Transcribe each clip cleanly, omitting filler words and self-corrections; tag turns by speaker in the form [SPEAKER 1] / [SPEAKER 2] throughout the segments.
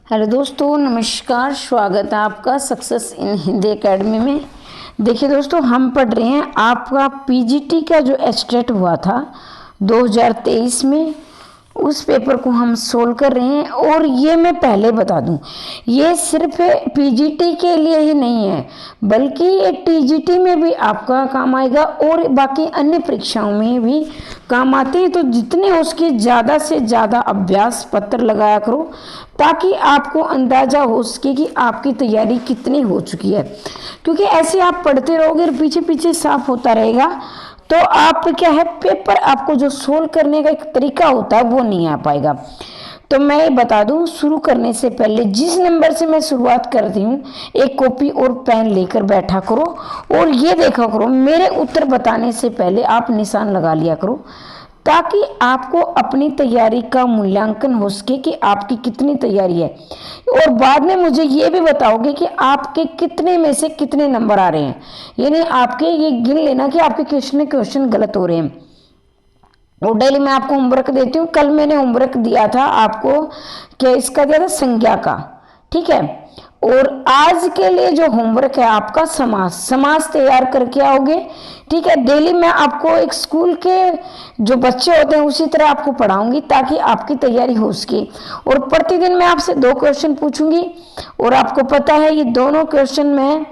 [SPEAKER 1] Hello दोस्तों, नमस्कार। स्वागत है आपका सक्सेस इन हिंदी एकेडमी में। देखिए दोस्तों, हम पढ़ रहे हैं आपका पीजीटी का जो एस्टेट हुआ था 2023 में, उस पेपर को हम सोल्व कर रहे हैं। और ये मैं पहले बता दूं, ये सिर्फ पीजीटी के लिए ही नहीं है, बल्कि ये टीजीटी में भी आपका काम आएगा और बाकी अन्य परीक्षाओं में भी काम आते हैं। तो जितने उसके ज़्यादा से ज़्यादा अभ्यास पत्र लगाया करो, ताकि आपको अंदाज़ा हो सके कि आपकी तैयारी कितनी हो चुकी है। क्योंकि ऐसे आप पढ़ते रहोगे और पीछे पीछे साफ होता रहेगा, तो आप क्या है, पेपर आपको जो सोल्व करने का एक तरीका होता है वो नहीं आ पाएगा। तो मैं ये बता दूं, शुरू करने से पहले जिस नंबर से मैं शुरुआत करती हूँ, एक कॉपी और पेन लेकर बैठा करो और ये देखा करो, मेरे उत्तर बताने से पहले आप निशान लगा लिया करो, ताकि आपको अपनी तैयारी का मूल्यांकन हो सके कि आपकी कितनी तैयारी है। और बाद में मुझे ये भी बताओगे कि आपके कितने में से कितने नंबर आ रहे हैं, यानी आपके ये गिन लेना कि आपके क्वेश्चन गलत हो रहे हैं। और डेली मैं आपको होमवर्क देती हूँ। कल मैंने होमवर्क दिया था आपको, क्या इसका दिया था, संज्ञा का, ठीक है। और आज के लिए जो होमवर्क है आपका समास तैयार करके आओगे, ठीक है। डेली मैं आपको एक स्कूल के जो बच्चे होते हैं उसी तरह आपको पढ़ाऊंगी, ताकि आपकी तैयारी हो सके। और प्रतिदिन मैं आपसे 2 क्वेश्चन पूछूंगी, और आपको पता है ये दोनों क्वेश्चन में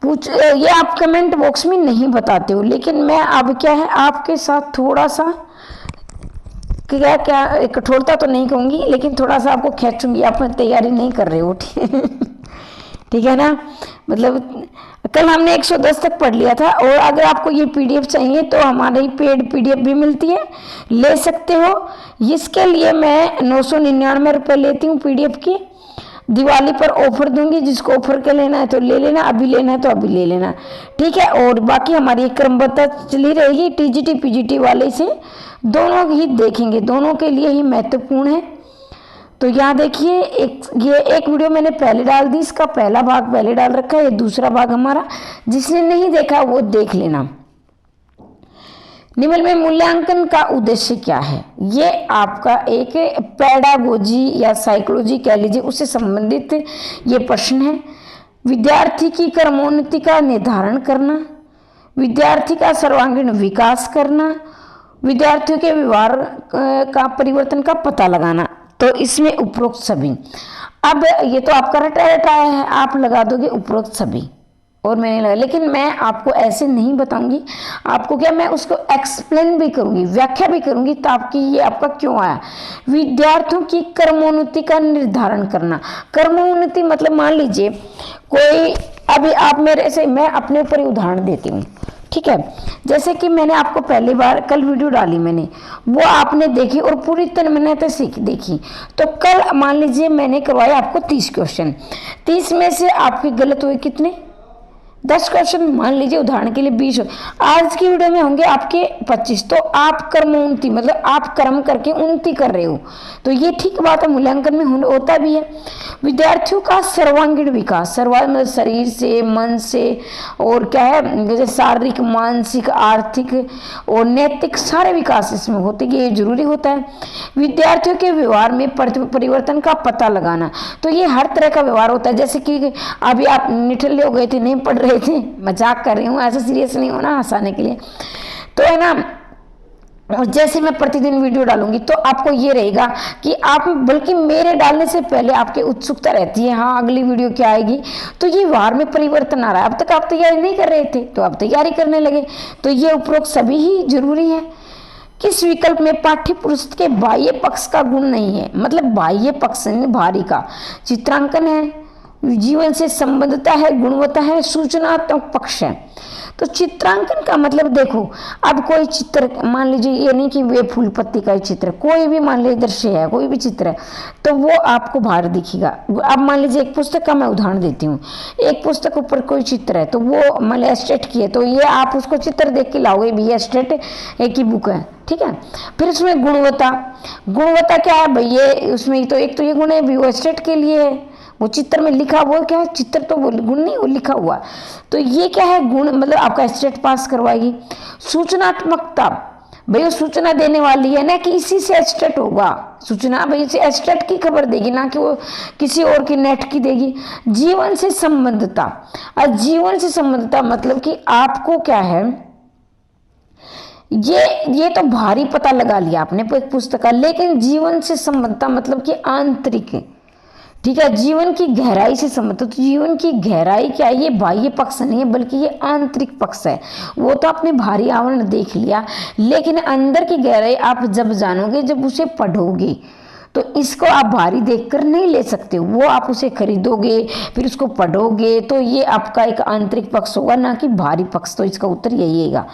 [SPEAKER 1] ये आप कमेंट बॉक्स में नहीं बताते हो, लेकिन मैं अब क्या है, आपके साथ थोड़ा सा क्या कठोरता तो नहीं कहूँगी, लेकिन थोड़ा सा आपको खींचूंगी। आप तैयारी नहीं कर रहे हो, ठीक है ना। मतलब कल हमने 110 तक पढ़ लिया था। और अगर आपको ये पीडीएफ चाहिए तो हमारी पेड पीडीएफ भी मिलती है, ले सकते हो। इसके लिए मैं 999 रुपये लेती हूँ पीडीएफ की। दिवाली पर ऑफर दूंगी, जिसको ऑफर के लेना है तो ले लेना, अभी लेना है तो अभी ले लेना, ठीक है। और बाकी हमारी क्रमबद्धता चली रहेगी, टीजीटी पीजीटी वाले से दोनों ही देखेंगे, दोनों के लिए ही महत्वपूर्ण है। तो यहाँ देखिए, ये एक वीडियो मैंने पहले डाल दी, इसका पहला भाग पहले डाल रखा है, ये दूसरा भाग हमारा, जिसने नहीं देखा वो देख लेना। निम्न में मूल्यांकन का उद्देश्य क्या है? ये आपका एक पेडागोजी या साइकोलॉजी कह लीजिए, उससे संबंधित ये प्रश्न है। विद्यार्थी की क्रमोन्नति का निर्धारण करना, विद्यार्थी का सर्वांगीण विकास करना, विद्यार्थियों के व्यवहार का परिवर्तन का पता लगाना। तो इसमें उपरोक्त सभी, अब ये तो आपका रटा रटाया है, आप लगा दोगे उपरोक्त सभी, और मैंने लगा। लेकिन मैं आपको ऐसे नहीं बताऊंगी, आपको क्या, मैं उसको एक्सप्लेन भी करूंगी, व्याख्या भी करूंगी, ताकि ये आपका क्यों आया। विद्यार्थियों की कर्मोन्नति का निर्धारण करना। कर्मोन्नति मतलब मान लीजिए कोई, अभी आप मेरे से, मैं अपने ऊपर ही उदाहरण देती हूँ, ठीक है। जैसे कि मैंने आपको पहली बार कल वीडियो डाली मैंने, वो आपने देखी और पूरी तन मैंने तो सीख देखी। तो कल मान लीजिए मैंने करवाए आपको 30 क्वेश्चन, 30 में से आपके गलत हुए कितने, 10 क्वेश्चन, मान लीजिए उदाहरण के लिए 20। आज की वीडियो में होंगे आपके 25। तो आप कर्मोन्नति मतलब आप कर्म करके उन्नति कर रहे हो, तो ये ठीक बात है, मूल्यांकन में होता भी है। विद्यार्थियों का सर्वांगीण विकास, सर्वांगीण मतलब शरीर से, मन से, और क्या है, जैसे शारीरिक, मानसिक, आर्थिक और नैतिक सारे विकास इसमें होते, ये जरूरी होता है। विद्यार्थियों के व्यवहार में परिवर्तन का पता लगाना, तो ये हर तरह का व्यवहार होता है। जैसे कि अभी आप निठल्ले हो गए थे, नहीं पढ़ रहे थे, मजाक कर रही हूँ, ऐसा सीरियस नहीं होना, हंसाने के लिए तो है ना। और जैसे मैं प्रतिदिन वीडियो डालूंगी तो आपको ये रहेगा कि आप, बल्कि मेरे डालने से पहले आपकी उत्सुकता रहती है, हाँ अगली वीडियो क्या आएगी। तो ये व्यवहार में परिवर्तन आ रहा है, अब तक आप तैयारी नहीं कर रहे थे तो आप तैयारी करने लगे, तो ये उपरोक्त सभी ही जरूरी है। किस विकल्प में पाठ्य पुस्तक के बाह्य पक्ष का गुण नहीं है, मतलब बाह्य पक्ष बाहरी का, चित्रांकन है, जीवन से संबद्धता है, गुणवत्ता है, सूचनात्मक पक्ष है। तो चित्रांकन का मतलब देखो, अब कोई चित्र मान लीजिए, ये नहीं कि वे फूल पत्ती का ही चित्र, कोई भी मान लीजिए दृश्य है, कोई भी चित्र है, तो वो आपको बाहर दिखेगा। अब मान लीजिए एक पुस्तक का मैं उदाहरण देती हूँ, एक पुस्तक ऊपर कोई चित्र है, तो वो मान लीजिए एस्टेट की है, तो ये आप उसको चित्र देख के लाओगे भी एस्टेट एक ही बुक है, ठीक है। फिर उसमें गुणवत्ता, गुणवत्ता क्या है भाई, ये उसमें तो एक तो ये गुण है भी, वो एस्टेट के लिए है, वो चित्र में लिखा हुआ क्या है, चित्र तो वो गुण नहीं, वो लिखा हुआ, तो ये क्या है गुण, मतलब आपका एस्टेट पास करवाएगी। सूचनात्मकता भाई वो सूचना देने वाली है ना कि इसी से एस्टेट होगा, सूचना भाई इसे एस्टेट की खबर देगी, ना कि वो किसी और की नेट की देगी। जीवन से संबंधता, और जीवन से संबंधता मतलब कि आपको क्या है, ये तो भारी पता लगा लिया आपने पुस्तक का, लेकिन जीवन से संबंधता मतलब कि आंतरिक, ठीक है, जीवन की गहराई से संबंध। तो जीवन की गहराई क्या है, ये बाह्य पक्ष नहीं है बल्कि ये आंतरिक पक्ष है। वो तो आपने भारी आवरण देख लिया, लेकिन अंदर की गहराई आप जब जानोगे, जब उसे पढ़ोगे, तो इसको आप भारी देखकर नहीं ले सकते, वो आप उसे खरीदोगे फिर उसको पढ़ोगे, तो ये आपका एक आंतरिक पक्ष होगा, ना कि भारी पक्ष। तो इसका उत्तर यही है।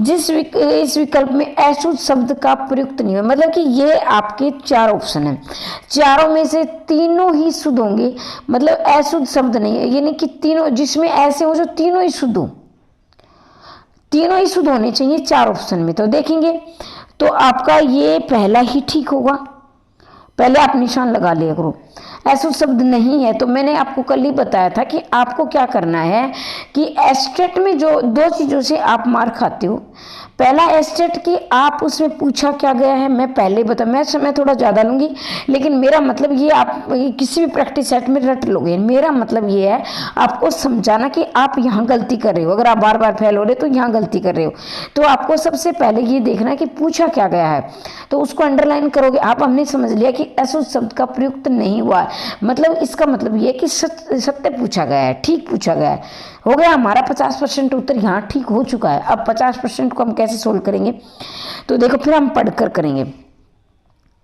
[SPEAKER 1] इस विकल्प में अशुद्ध शब्द का प्रयुक्त नहीं है, मतलब कि ये आपके 4 ऑप्शन हैं, चारों में से तीनों ही शुद्ध होंगे, मतलब अशुद्ध शब्द नहीं है, यानी कि तीनों जिसमें ऐसे हो जो तीनों ही शुद्ध हो, तीनों ही शुद्ध होने चाहिए 4 ऑप्शन में। तो देखेंगे तो आपका ये पहला ही ठीक होगा, पहले आप निशान लगा लिया करो। ऐसा शब्द नहीं है, तो मैंने आपको कल ही बताया था कि आपको क्या करना है कि एस्टेट में जो 2 चीज़ों से आप मार खाते हो, पहला एस्टेट की आप उसमें पूछा क्या गया है, मैं पहले बता, मैं समय थोड़ा ज़्यादा लूँगी, लेकिन मेरा मतलब ये आप किसी भी प्रैक्टिस सेट में रट लोगे। मेरा मतलब ये है आपको समझाना कि आप यहाँ गलती कर रहे हो, अगर आप बार बार फेल हो रहे तो यहाँ गलती कर रहे हो। तो आपको सबसे पहले ये देखना है कि पूछा क्या गया है, तो उसको अंडरलाइन करोगे आप। हमने समझ लिया कि अशुद्ध शब्द का प्रयुक्त नहीं हुआ है, मतलब इसका मतलब ये कि सत्य पूछा गया है, ठीक पूछा गया है। हो गया हमारा 50% उत्तर यहाँ ठीक हो चुका है। अब 50% को हम कैसे सोल्व करेंगे, तो देखो फिर हम पढ़कर करेंगे।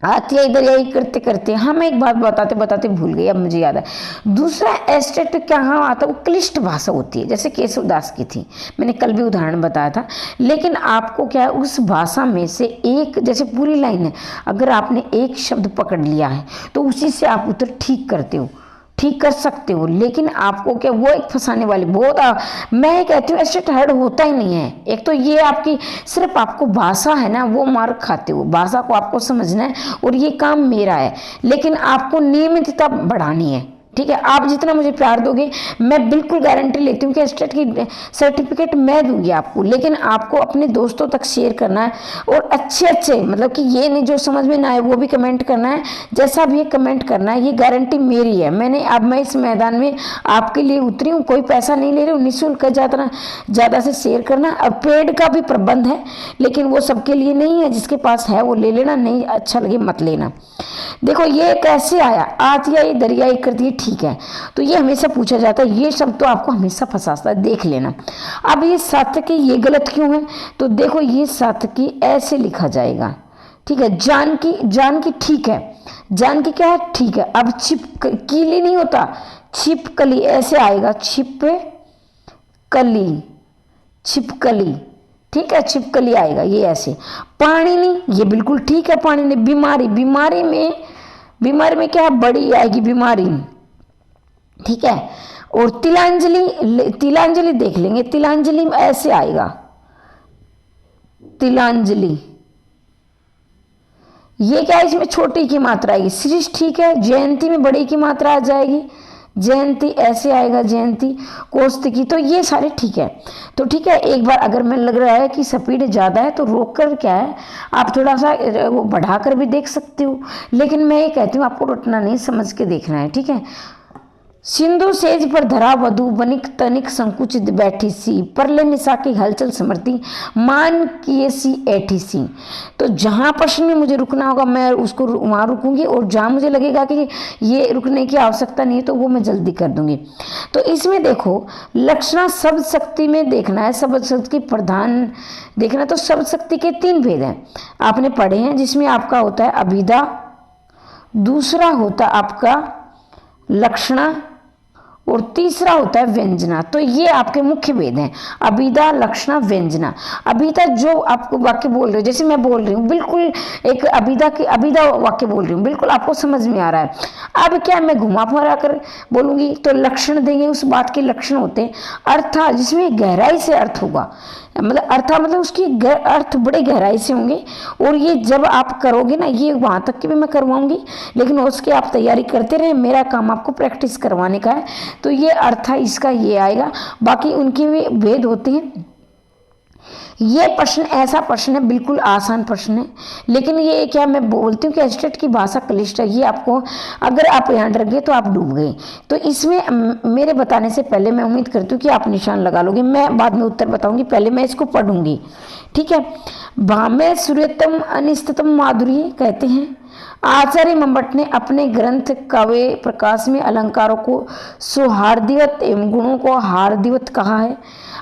[SPEAKER 1] आती है इधर यही करते करते, हाँ मैं एक बात बताते बताते भूल गई, अब मुझे याद है। दूसरा एस्टेट कहाँ आता है, वो क्लिष्ट भाषा होती है, जैसे केशवदास की थी, मैंने कल भी उदाहरण बताया था। लेकिन आपको क्या है, उस भाषा में से एक, जैसे पूरी लाइन है, अगर आपने एक शब्द पकड़ लिया है तो उसी से आप उत्तर ठीक करते हो, ठीक कर सकते हो। लेकिन आपको क्या, वो एक फंसाने वाली बहुत मैं कहती हूँ एस्टेट हार्ड होता ही नहीं है। एक तो ये आपकी सिर्फ आपको भाषा है ना, वो मार खाते हो, भाषा को आपको समझना है और ये काम मेरा है, लेकिन आपको नियमितता बढ़ानी है। ठीक है, आप जितना मुझे प्यार दोगे, मैं बिल्कुल गारंटी लेती हूँ कि एस्टेट की सर्टिफिकेट मैं दूंगी आपको, लेकिन आपको अपने दोस्तों तक शेयर करना है, और अच्छे मतलब कि ये नहीं जो समझ में ना आए वो भी कमेंट करना है, जैसा भी कमेंट करना है, ये गारंटी मेरी है। मैं इस मैदान में आपके लिए उतरी हूँ, कोई पैसा नहीं ले रही हूँ, निःशुल्क ज़्यादा से शेयर करना। अब पेड का भी प्रबंध है, लेकिन वो सबके लिए नहीं है, जिसके पास है वो ले लेना, नहीं अच्छा लगे मत लेना। देखो ये कैसे आया, आतियाई दरियाई कर दिए, ठीक है, तो ये हमेशा पूछा जाता है, ये शब्द तो आपको हमेशा फंसाता है, देख लेना। अब ये सातकी ये गलत क्यों है, तो देखो ये सातकी ऐसे लिखा जाएगा, ठीक है, जान की ठीक है, जान की क्या है, ठीक है। अब छिपकली नहीं होता, छिपकली ऐसे आएगा, छिपकली, ठीक है, छिपकली आएगा ये ऐसे। पाणिनि ये बिल्कुल ठीक है, पाणिनि। बीमारी में क्या है, बड़ी आएगी बीमारी, ठीक है। और तिलांजलि देख लेंगे, तिलांजलि में ऐसे आएगा, तिलांजलि, ये क्या है, इसमें छोटी की मात्रा आएगी, श्रीष, ठीक है। जयंती में बड़ी की मात्रा आ जाएगी, जयंती ऐसे आएगा, जयंती, कौस्तुकी, तो ये सारे ठीक है। तो ठीक है, एक बार अगर मैं लग रहा है कि स्पीड ज़्यादा है तो रोक कर क्या है, आप थोड़ा सा वो बढ़ाकर भी देख सकते हो, लेकिन मैं ये कहती हूँ आपको रटना नहीं, समझ के देखना है, ठीक है। सिंधु सेज पर धरा वधु, बनिक तनिक संकुचित बैठी सी, परले निशा की हलचल समरती, मान किए सी ऐठी सी। तो जहाँ प्रश्न में मुझे रुकना होगा मैं उसको वहाँ रुकूंगी, और जहाँ मुझे लगेगा कि ये रुकने की आवश्यकता नहीं है तो वो मैं जल्दी कर दूंगी। तो इसमें देखो लक्षणा शब्द शक्ति में देखना है, शब्द शक्ति की प्रधान देखना। तो शब्द शक्ति के 3 भेद हैं, आपने पढ़े हैं, जिसमें आपका होता है अभिधा, दूसरा होता है आपका लक्षणा, और तीसरा होता है व्यंजना। तो ये आपके मुख्य भेद हैं, अभिधा, लक्षणा, व्यंजना। अभिधा जो आपको वाक्य बोल रहे हो, जैसे मैं बोल रही हूँ बिल्कुल एक अभिधा वाक्य बोल रही हूँ, बिल्कुल आपको समझ में आ रहा है। अब क्या मैं घुमा फिरा कर बोलूंगी तो लक्षण देंगे, उस बात के लक्षण होते हैं। अर्थ जिसमें गहराई से अर्थ होगा, मतलब उसकी अर्थ बड़े गहराई से होंगे, और ये जब आप करोगे ना, ये वहाँ तक की भी मैं करवाऊंगी, लेकिन उसकी आप तैयारी करते रहे, मेरा काम आपको प्रैक्टिस करवाने का है। तो ये अर्थ इसका ये आएगा, बाकी उनके भी भेद होते हैं। ये प्रश्न ऐसा प्रश्न है, बिल्कुल आसान प्रश्न है, लेकिन ये क्या मैं बोलती हूँ कि एस्टेट की भाषा क्लिष्ट है। ये आपको अगर आप यहाँ डर गए तो आप डूब गए। तो इसमें मेरे बताने से पहले मैं उम्मीद करती हूँ कि आप निशान लगा लोगे। मैं बाद में उत्तर बताऊंगी, पहले मैं इसको पढ़ूंगी, ठीक है। भामे सूर्यतम अनिष्टतम माधुर्य कहते हैं। आचार्य मंबट ने अपने ग्रंथ काव्य प्रकाश में अलंकारों को सौहार्दवत एवं गुणों को हार्दिवत कहा है।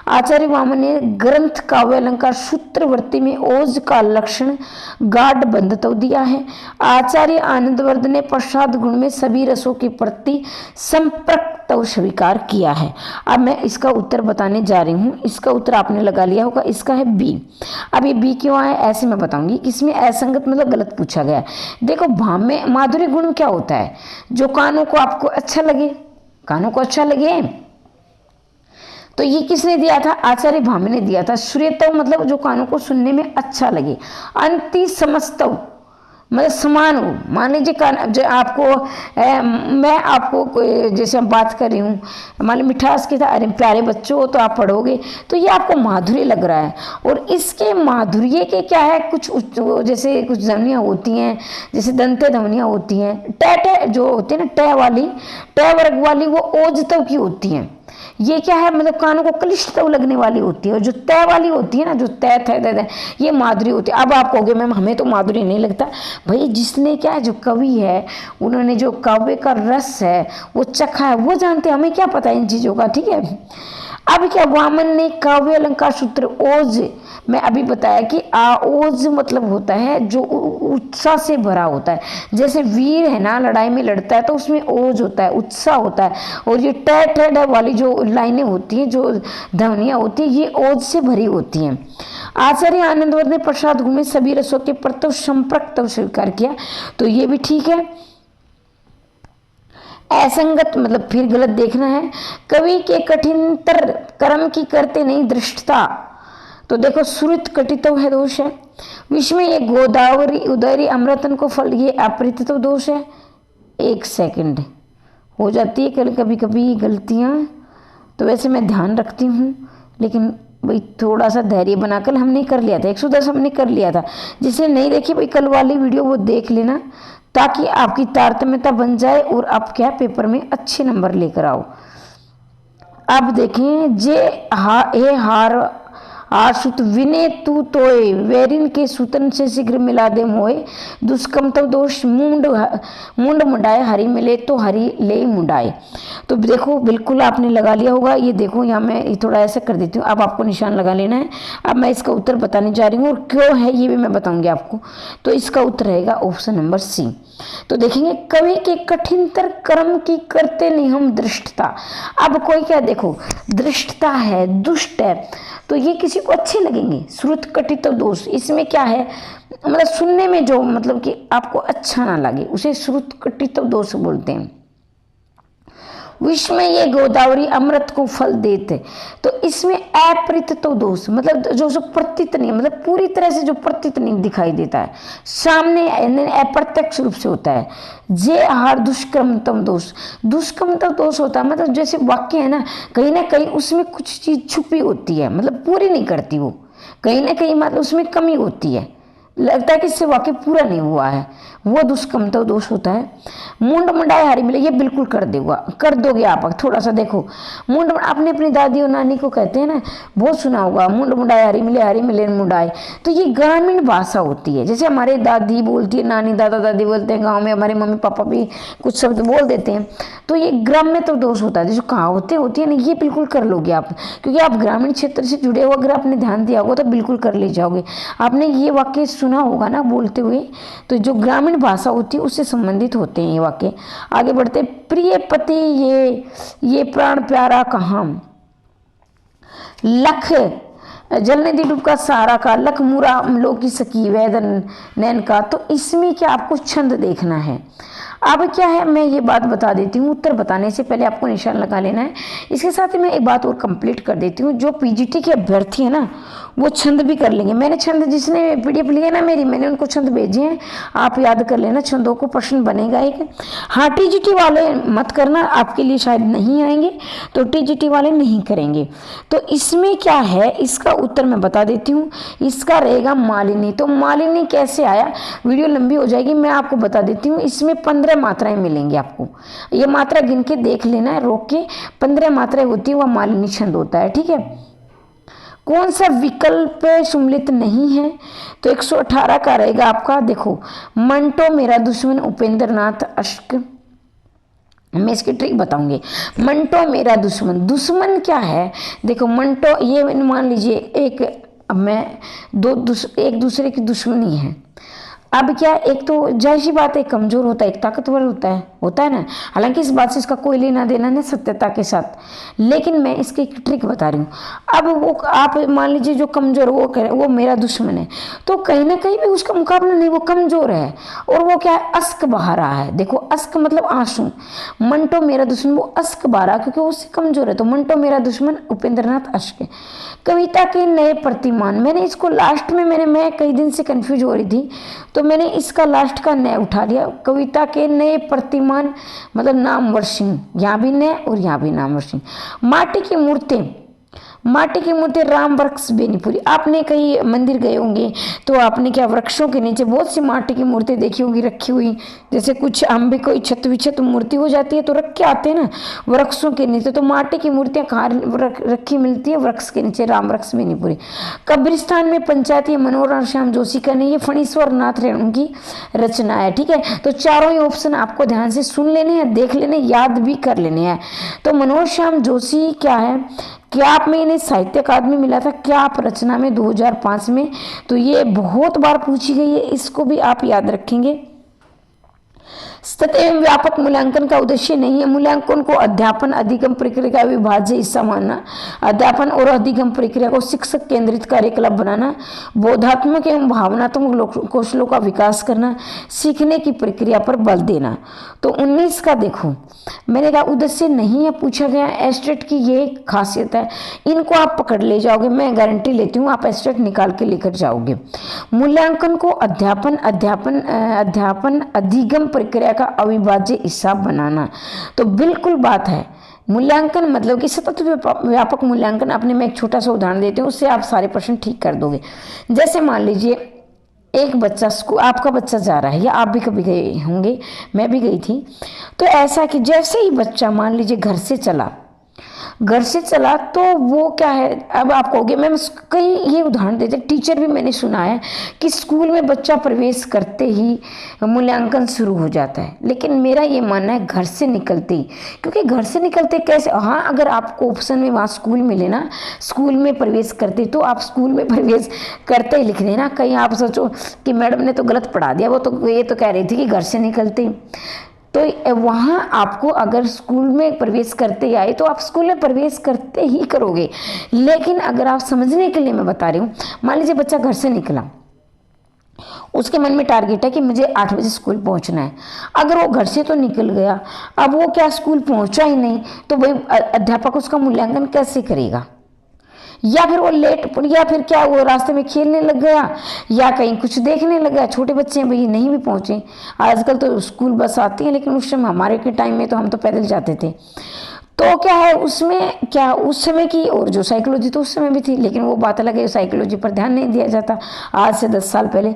[SPEAKER 1] आचार्य वामन ने ग्रंथ काव्य अलंकार सूत्रवृत्ति में ओज का लक्षण गाढ़ बंधत्व दिया है। आचार्य आनंदवर्धन ने प्रसाद गुण में सभी रसों के प्रति संपर्क स्वीकार किया है। अब मैं इसका उत्तर बताने जा रही हूँ। इसका उत्तर आपने लगा लिया होगा, इसका है बी। अब ये बी क्यों आया ऐसे मैं बताऊंगी। इसमें असंगत मतलब गलत पूछा गया। देखो भाव में माधुर्य गुण क्या होता है? जो कानों को आपको अच्छा लगे, कानों को अच्छा लगे। तो ये किसने दिया था? आचार्य भामे ने दिया था। श्रेयतव मतलब जो कानों को सुनने में अच्छा लगे। अंति समस्तव मतलब समान हो। मान लीजिए कान जो आपको मैं आपको जैसे हम बात कर रही हूँ, मान ली मिठास की था, अरे प्यारे बच्चों तो आप पढ़ोगे तो ये आपको माधुर्य लग रहा है। और इसके माधुर्य के क्या है, कुछ जैसे कुछ ध्वनियाँ होती हैं, जैसे दंते ध्वनियाँ होती हैं, टे जो होती है ना, टे वाली, टे वर्ग वाली, वो ओजतव की होती हैं। ये क्या है, मतलब कानों को क्लिष्टता लगने वाली होती है। और जो तय वाली होती है ना, जो तय ये माधुरी होती है। अब आप कहोगे मैम हमें तो माधुरी नहीं लगता। भाई जिसने क्या है, जो कवि है, उन्होंने जो काव्य का रस है वो चखा है, वो जानते हैं, हमें क्या पता है इन चीज़ों का, ठीक है। अब क्या वामन ने काव्य अलंकार सूत्र ओज में अभी बताया कि ओज मतलब होता है जो उत्साह से भरा होता है। जैसे वीर है ना, लड़ाई में लड़ता है तो उसमें ओज होता है, उत्साह होता है। और ये टेड वाली जो लाइनें होती हैं, जो ध्वनियाँ होती हैं, ये ओज से भरी होती हैं। आचार्य आनंदवर्धन ने प्रसाद गुण में सभी रसों के प्रत्यव संपर्क तब स्वीकार किया, तो ये भी ठीक है। असंगत मतलब फिर गलत देखना है। कवि के कठिनतर कर्म की करते नहीं दृष्टता, तो देखो श्रुत कटितव है, दोष है। विश्व में ये गोदावरी उदयरी अमृतन को फल, ये अपरितव दोष है। एक सेकंड हो जाती है कभी कभी गलतियाँ, तो वैसे मैं ध्यान रखती हूँ, लेकिन भाई थोड़ा सा धैर्य बनाकर हमने कर लिया था, 110 हमने कर लिया था। जिसे नहीं देखी भाई कल वाली वीडियो वो देख लेना, ताकि आपकी तारतम्यता बन जाए और आप क्या पेपर में अच्छे नंबर लेकर आओ। अब देखें, जे हे हार आशुत विने तू तोय वेरिन के सूतन से शीघ्र मिला दे मोए, दुष्कम तो दोष मुंड मुंडाए, हरी मिले तो हरी ले मुंडाए। तो देखो बिल्कुल आपने लगा लिया होगा। ये देखो यहाँ मैं थोड़ा ऐसा कर देती हूँ, अब आपको निशान लगा लेना है। अब मैं इसका उत्तर बताने जा रही हूँ और क्यों है ये भी मैं बताऊंगी आपको। तो इसका उत्तर रहेगा ऑप्शन नंबर सी। तो देखेंगे, कवि के कठिनतर कर्म की करते नहीं हम दृष्टता। अब कोई क्या, देखो दृष्टता है, दुष्ट है, तो ये किसी को अच्छे लगेंगे। श्रुत कटित दोष, इसमें क्या है, मतलब सुनने में जो मतलब कि आपको अच्छा ना लगे उसे श्रुत कटित दोष बोलते हैं। विश्व में ये गोदावरी अमृत को फल देते, तो इसमें अपरितव दोष मतलब जो प्रतीत नहीं, मतलब पूरी तरह से जो प्रतीत नहीं दिखाई देता है, सामने अप्रत्यक्ष रूप से होता है। जे आहार दुष्क्रमतम दोष, दुष्क्रमतम दोष होता है मतलब जैसे वाक्य है ना कहीं उसमें कुछ चीज छुपी होती है, मतलब पूरी नहीं करती वो, कहीं ना कहीं मतलब उसमें कमी होती है, लगता है कि इससे वाक्य पूरा नहीं हुआ है, वो दुष्कमता दोष होता है। मुंड मुंडाए हरी मिले, ये बिल्कुल कर दोगे आप। थोड़ा सा देखो, मुंड आपने अपनी दादी और नानी को कहते हैं ना, बहुत सुना होगा, मुंड मुंडाए हरी मिले मुंडाए। तो ये ग्रामीण भाषा होती है, जैसे हमारे दादी बोलती है, नानी दादा दादी बोलते हैं, गाँव में हमारे मम्मी पापा भी कुछ शब्द बोल देते हैं, तो ये ग्राम्य तो दोष होता है। जो कहावतें होती है ना, ये बिल्कुल कर लोगे आप, क्योंकि आप ग्रामीण क्षेत्र से जुड़े हो, अगर आपने ध्यान दिया होगा तो बिल्कुल कर ले जाओगे। आपने ये वाक्य सुना होगा ना बोलते हुए, तो जो ग्रामीण भाषा होती है उससे संबंधित होते हैं ये वाक्य। आगे बढ़ते, प्रिय पति ये प्राण प्यारा कहाँ, लख जलने दी डूब का सहारा का, लख मुरा लो की सकी वेदन नैन का। तो इसमें क्या आपको छंद देखना है। अब क्या है, मैं ये बात बता देती हूँ, उत्तर बताने से पहले आपको निशान लगा लेना है। इसके साथ ही मैं एक बात और कंप्लीट कर देती हूँ। जो पीजीटी के अभ्यर्थी है ना, वो छंद भी कर लेंगे। मैंने छंद, जिसने पीडीएफ लिए ना मेरी, मैंने उनको छंद भेजे हैं, आप याद कर लेना, छंदों को प्रश्न बनेगा एक। हाँ, टीजीटी वाले मत करना, आपके लिए शायद नहीं आएंगे, तो टीजीटी वाले नहीं करेंगे। तो इसमें क्या है, इसका उत्तर मैं बता देती हूँ, इसका रहेगा मालिनी। तो मालिनी कैसे आया, वीडियो लंबी हो जाएगी, मैं आपको बता देती हूँ। इसमें 15 मात्राएं मिलेंगी आपको, ये मात्रा गिन के देख लेना है, रोक के। 15 मात्राएं होती है, वह मालिनी छंद होता है, ठीक है। कौन सा विकल्प सम्मिलित नहीं है, तो 118 का रहेगा आपका। देखो, मंटो मेरा दुश्मन, उपेंद्र नाथ अश्क। मैं इसकी ट्रिक बताऊंगी। मंटो मेरा दुश्मन, दुश्मन क्या है, देखो मंटो, ये मान लीजिए एक, मैं एक दूसरे की दुश्मनी है। अब क्या, एक तो जाहिर सी बात है, कमजोर होता है, एक ताकतवर होता है ना। हालांकि इस बात से इसका कोई लेना देना नहीं सत्यता के साथ, लेकिन मैं इसकी एक ट्रिक बता रही हूँ। अब वो, आप मान लीजिए जो कमजोर, वो मेरा दुश्मन है, तो कहीं ना कहीं भी उसका मुकाबला नहीं, वो कमजोर है, और वो क्या है, अश्क बहा रहा है। देखो, अश्क मतलब आंसू। मंटो मेरा दुश्मन, वो अश्क बहा रहा क्योंकि वो उससे कमजोर है, तो मंटो मेरा दुश्मन, उपेंद्र नाथ अश्क। कविता के नए प्रतिमान, मैंने इसको लास्ट में, मैं कई दिन से कंफ्यूज हो रही थी, तो मैंने इसका लास्ट का नए उठा लिया। कविता के नए प्रतिमान मतलब नामवर सिंह, यहाँ भी नए और यहाँ भी नामवर सिंह। माटी की मूर्ति राम वृक्ष बेनीपुरी। आपने कई मंदिर गए होंगे तो आपने क्या, वृक्षों के नीचे बहुत सी माटी की मूर्ति देखी होगी रखी हुई, जैसे कुछ हम भी कोई छत विछत मूर्ति हो जाती है तो रख के आते हैं ना वृक्षों के नीचे, तो माटी की मूर्तियां कहाँ रखी मिलती है, वृक्ष के नीचे, राम वृक्ष बेनीपुरी। कब्रिस्तान में पंचायती, मनोहर श्याम जोशी का नहीं, ये फणीश्वर नाथ रेणु की रचना है, ठीक है। तो चारों ही ऑप्शन आपको ध्यान से सुन लेने हैं, देख लेने, याद भी कर लेने हैं। तो मनोहर श्याम जोशी क्या है, क्या आप में इन्हें साहित्य अकादमी मिला था, क्या आप रचना में 2005 में, तो ये बहुत बार पूछी गई है, इसको भी आप याद रखेंगे। सतत एवं व्यापक मूल्यांकन का उद्देश्य नहीं है। मूल्यांकन को अध्यापन अधिगम प्रक्रिया का अविभाज्य हिस्सा मानना, अध्यापन और अधिगम प्रक्रिया को शिक्षक केंद्रित कार्यकलाप बनाना, बोधात्मक एवं भावनात्मक कौशलों का विकास करना, सीखने की प्रक्रिया पर बल देना। तो 19 का देखो, मैंने कहा उद्देश्य नहीं है पूछा गया। एस्टेट की ये खासियत है, इनको आप पकड़ ले जाओगे, मैं गारंटी लेती हूँ, आप एस्टेट निकाल के लेकर जाओगे। मूल्यांकन को अध्यापन अधिगम प्रक्रिया का अविभाज्य हिस्सा बनाना, तो बिल्कुल बात है। मूल्यांकन मतलब कि सतत व्यापक मूल्यांकन, अपने मैं एक छोटा सा उदाहरण देती हूँ, उससे आप सारे प्रश्न ठीक कर दोगे। जैसे मान लीजिए एक बच्चा स्कूल, आपका बच्चा जा रहा है, या आप भी कभी गए होंगे, मैं भी गई थी, तो ऐसा कि जैसे ही बच्चा मान लीजिए घर से चला तो वो क्या है, अब आप कहोगे मैम कई ये उदाहरण देते, टीचर भी मैंने सुना है कि स्कूल में बच्चा प्रवेश करते ही मूल्यांकन शुरू हो जाता है, लेकिन मेरा ये मानना है घर से निकलते ही, क्योंकि घर से निकलते कैसे, हाँ अगर आपको ऑप्शन में वहाँ स्कूल मिले ना, स्कूल में प्रवेश करते, तो आप स्कूल में प्रवेश करते ही लिख देना। कहीं आप सोचो कि मैडम ने तो गलत पढ़ा दिया, वो तो ये तो कह रही थी कि घर से निकलते ही, तो वहाँ आपको अगर स्कूल में प्रवेश करते ही आए तो आप स्कूल में प्रवेश करते ही करोगे। लेकिन अगर आप समझने के लिए मैं बता रही हूँ, मान लीजिए बच्चा घर से निकला, उसके मन में टारगेट है कि मुझे 8 बजे स्कूल पहुंचना है, अगर वो घर से तो निकल गया, अब वो क्या स्कूल पहुंचा ही नहीं, तो भाई अध्यापक उसका मूल्यांकन कैसे करेगा, या फिर वो लेट, या फिर क्या वो रास्ते में खेलने लग गया या कहीं कुछ देखने लग गया। छोटे बच्चे हैं भाई, नहीं भी पहुंचे, आजकल तो स्कूल बस आती है, लेकिन उस समय हमारे के टाइम में तो हम तो पैदल जाते थे, तो क्या है उसमें क्या उस समय की, और जो साइकोलॉजी तो उस समय भी थी, लेकिन वो बात अलग है, साइकोलॉजी पर ध्यान नहीं दिया जाता आज से 10 साल पहले।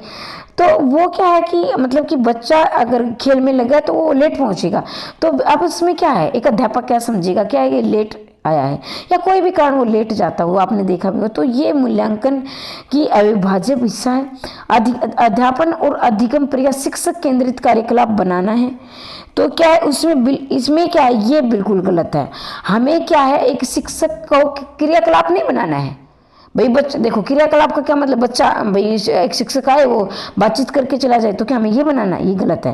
[SPEAKER 1] तो वो क्या है कि मतलब कि बच्चा अगर खेल में लगा तो वो लेट पहुंचेगा, तो अब उसमें क्या है, एक अध्यापक क्या समझेगा, क्या ये लेट आया है, या कोई भी कारण वो लेट जाता हो, आपने देखा भी हो, तो ये मूल्यांकन की अविभाज्य हिस्सा है। अध्यापन और अधिगम प्रक्रिया शिक्षक केंद्रित कार्यकलाप बनाना है, तो क्या है इसमें क्या है, ये बिल्कुल गलत है। हमें क्या है, एक शिक्षक को क्रियाकलाप नहीं बनाना है भाई। बच्चा देखो, क्रियाकलाप का क्या मतलब, बच्चा भाई एक शिक्षक आए वो बातचीत करके चला जाए, तो क्या हमें ये बनाना, ये गलत है।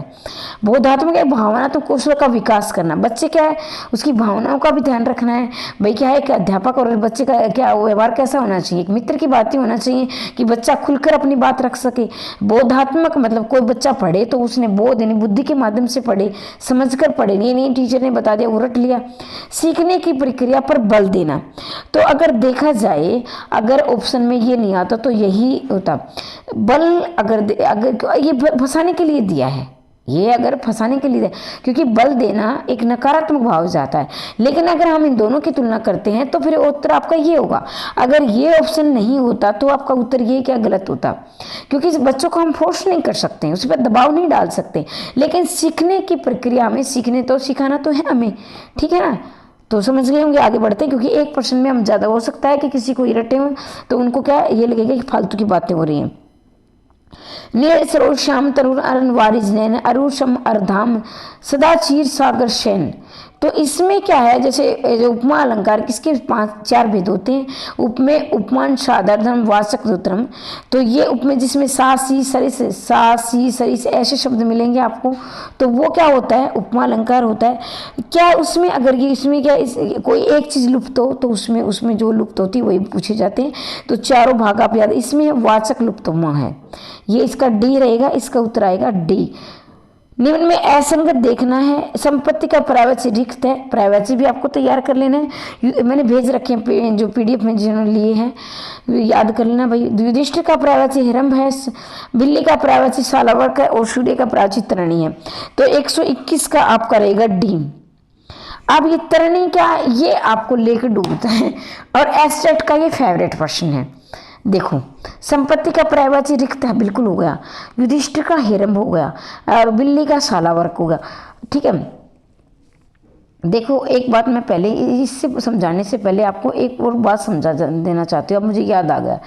[SPEAKER 1] बोधात्मक या भावनात्मक कौशल का विकास करना, बच्चे क्या है उसकी भावनाओं का भी ध्यान रखना है भाई। क्या है कि अध्यापक और बच्चे का क्या व्यवहार कैसा होना चाहिए, एक मित्र की बात ही होना चाहिए कि बच्चा खुलकर अपनी बात रख सके। बोधात्मक मतलब कोई बच्चा पढ़े तो उसने बोध यानी बुद्धि के माध्यम से पढ़े, समझ कर पढ़े, नहीं टीचर ने बता दिया वो रट लिया। सीखने की प्रक्रिया पर बल देना, तो अगर देखा जाए, अगर ऑप्शन में ये नहीं आता तो यही होता। बल अगर ये फंसाने के लिए दिया है, ये अगर फंसाने के लिए, क्योंकि बल देना एक नकारात्मक भाव जाता है। लेकिन अगर हम इन दोनों की तुलना करते हैं तो फिर उत्तर आपका ये होगा। अगर ये ऑप्शन नहीं होता तो आपका उत्तर ये क्या गलत होता, क्योंकि बच्चों को हम फोर्स नहीं कर सकते, उस पर दबाव नहीं डाल सकते। लेकिन सीखने की प्रक्रिया में सीखने तो सिखाना तो है हमें, ठीक है ना। तो समझ गए होंगे, आगे बढ़ते हैं, क्योंकि एक प्रश्न में हम ज़्यादा हो सकता है कि किसी को इरटे हो तो उनको क्या ये लगेगा कि फालतू की बातें हो रही हैं। नील सरोज श्याम तरुण अरन वारिज नैन अरुषम अर्धाम सदा चीर सागर शैन। तो इसमें क्या है, जैसे जो उपमा अलंकार किसके 5-4 भेद होते हैं। उपमेय, उपमान, साधारण, वाचक, द्योतरम। तो ये उपमेय जिसमें सा सी सरिस ऐसे शब्द मिलेंगे आपको, तो वो क्या होता है, उपमा अलंकार होता है। क्या उसमें अगर ये इसमें क्या कोई एक चीज़ लुप्त हो तो उसमें जो लुप्त होती है वही पूछे जाते हैं। तो चारों भाग आप याद, इसमें वाचक लुप्तमा है, ये इसका डी रहेगा, इसका उत्तर आएगा डी। निम्न में असंगत देखना है। संपत्ति का पर्यायवाची रिक्त है, पर्यायवाची भी आपको तैयार कर लेना है, मैंने भेज रखे हैं जो पीडीएफ में जिन्होंने लिए हैं याद कर लेना भाई। युधिष्ठिर का पर्यायवाची हिरंभ है, बिल्ली का पर्यायवाची सालावर्क है और सूर्य का पर्यायवाची तरणी है। तो 121 का आपका रहेगा डी। अब ये तरणी क्या, ये आपको लेकर डूबता है और एस्टेट का ये फेवरेट प्रश्न है। देखो, संपत्ति का पर्यायवाची रिक्त है, बिल्कुल हो गया। युधिष्ठिर का हिरंभ हो गया और बिल्ली का सालावर्क हो गया, ठीक है। देखो एक बात मैं पहले इससे समझाने से पहले आपको एक और बात समझा देना चाहती हूँ। अब मुझे याद आ गया,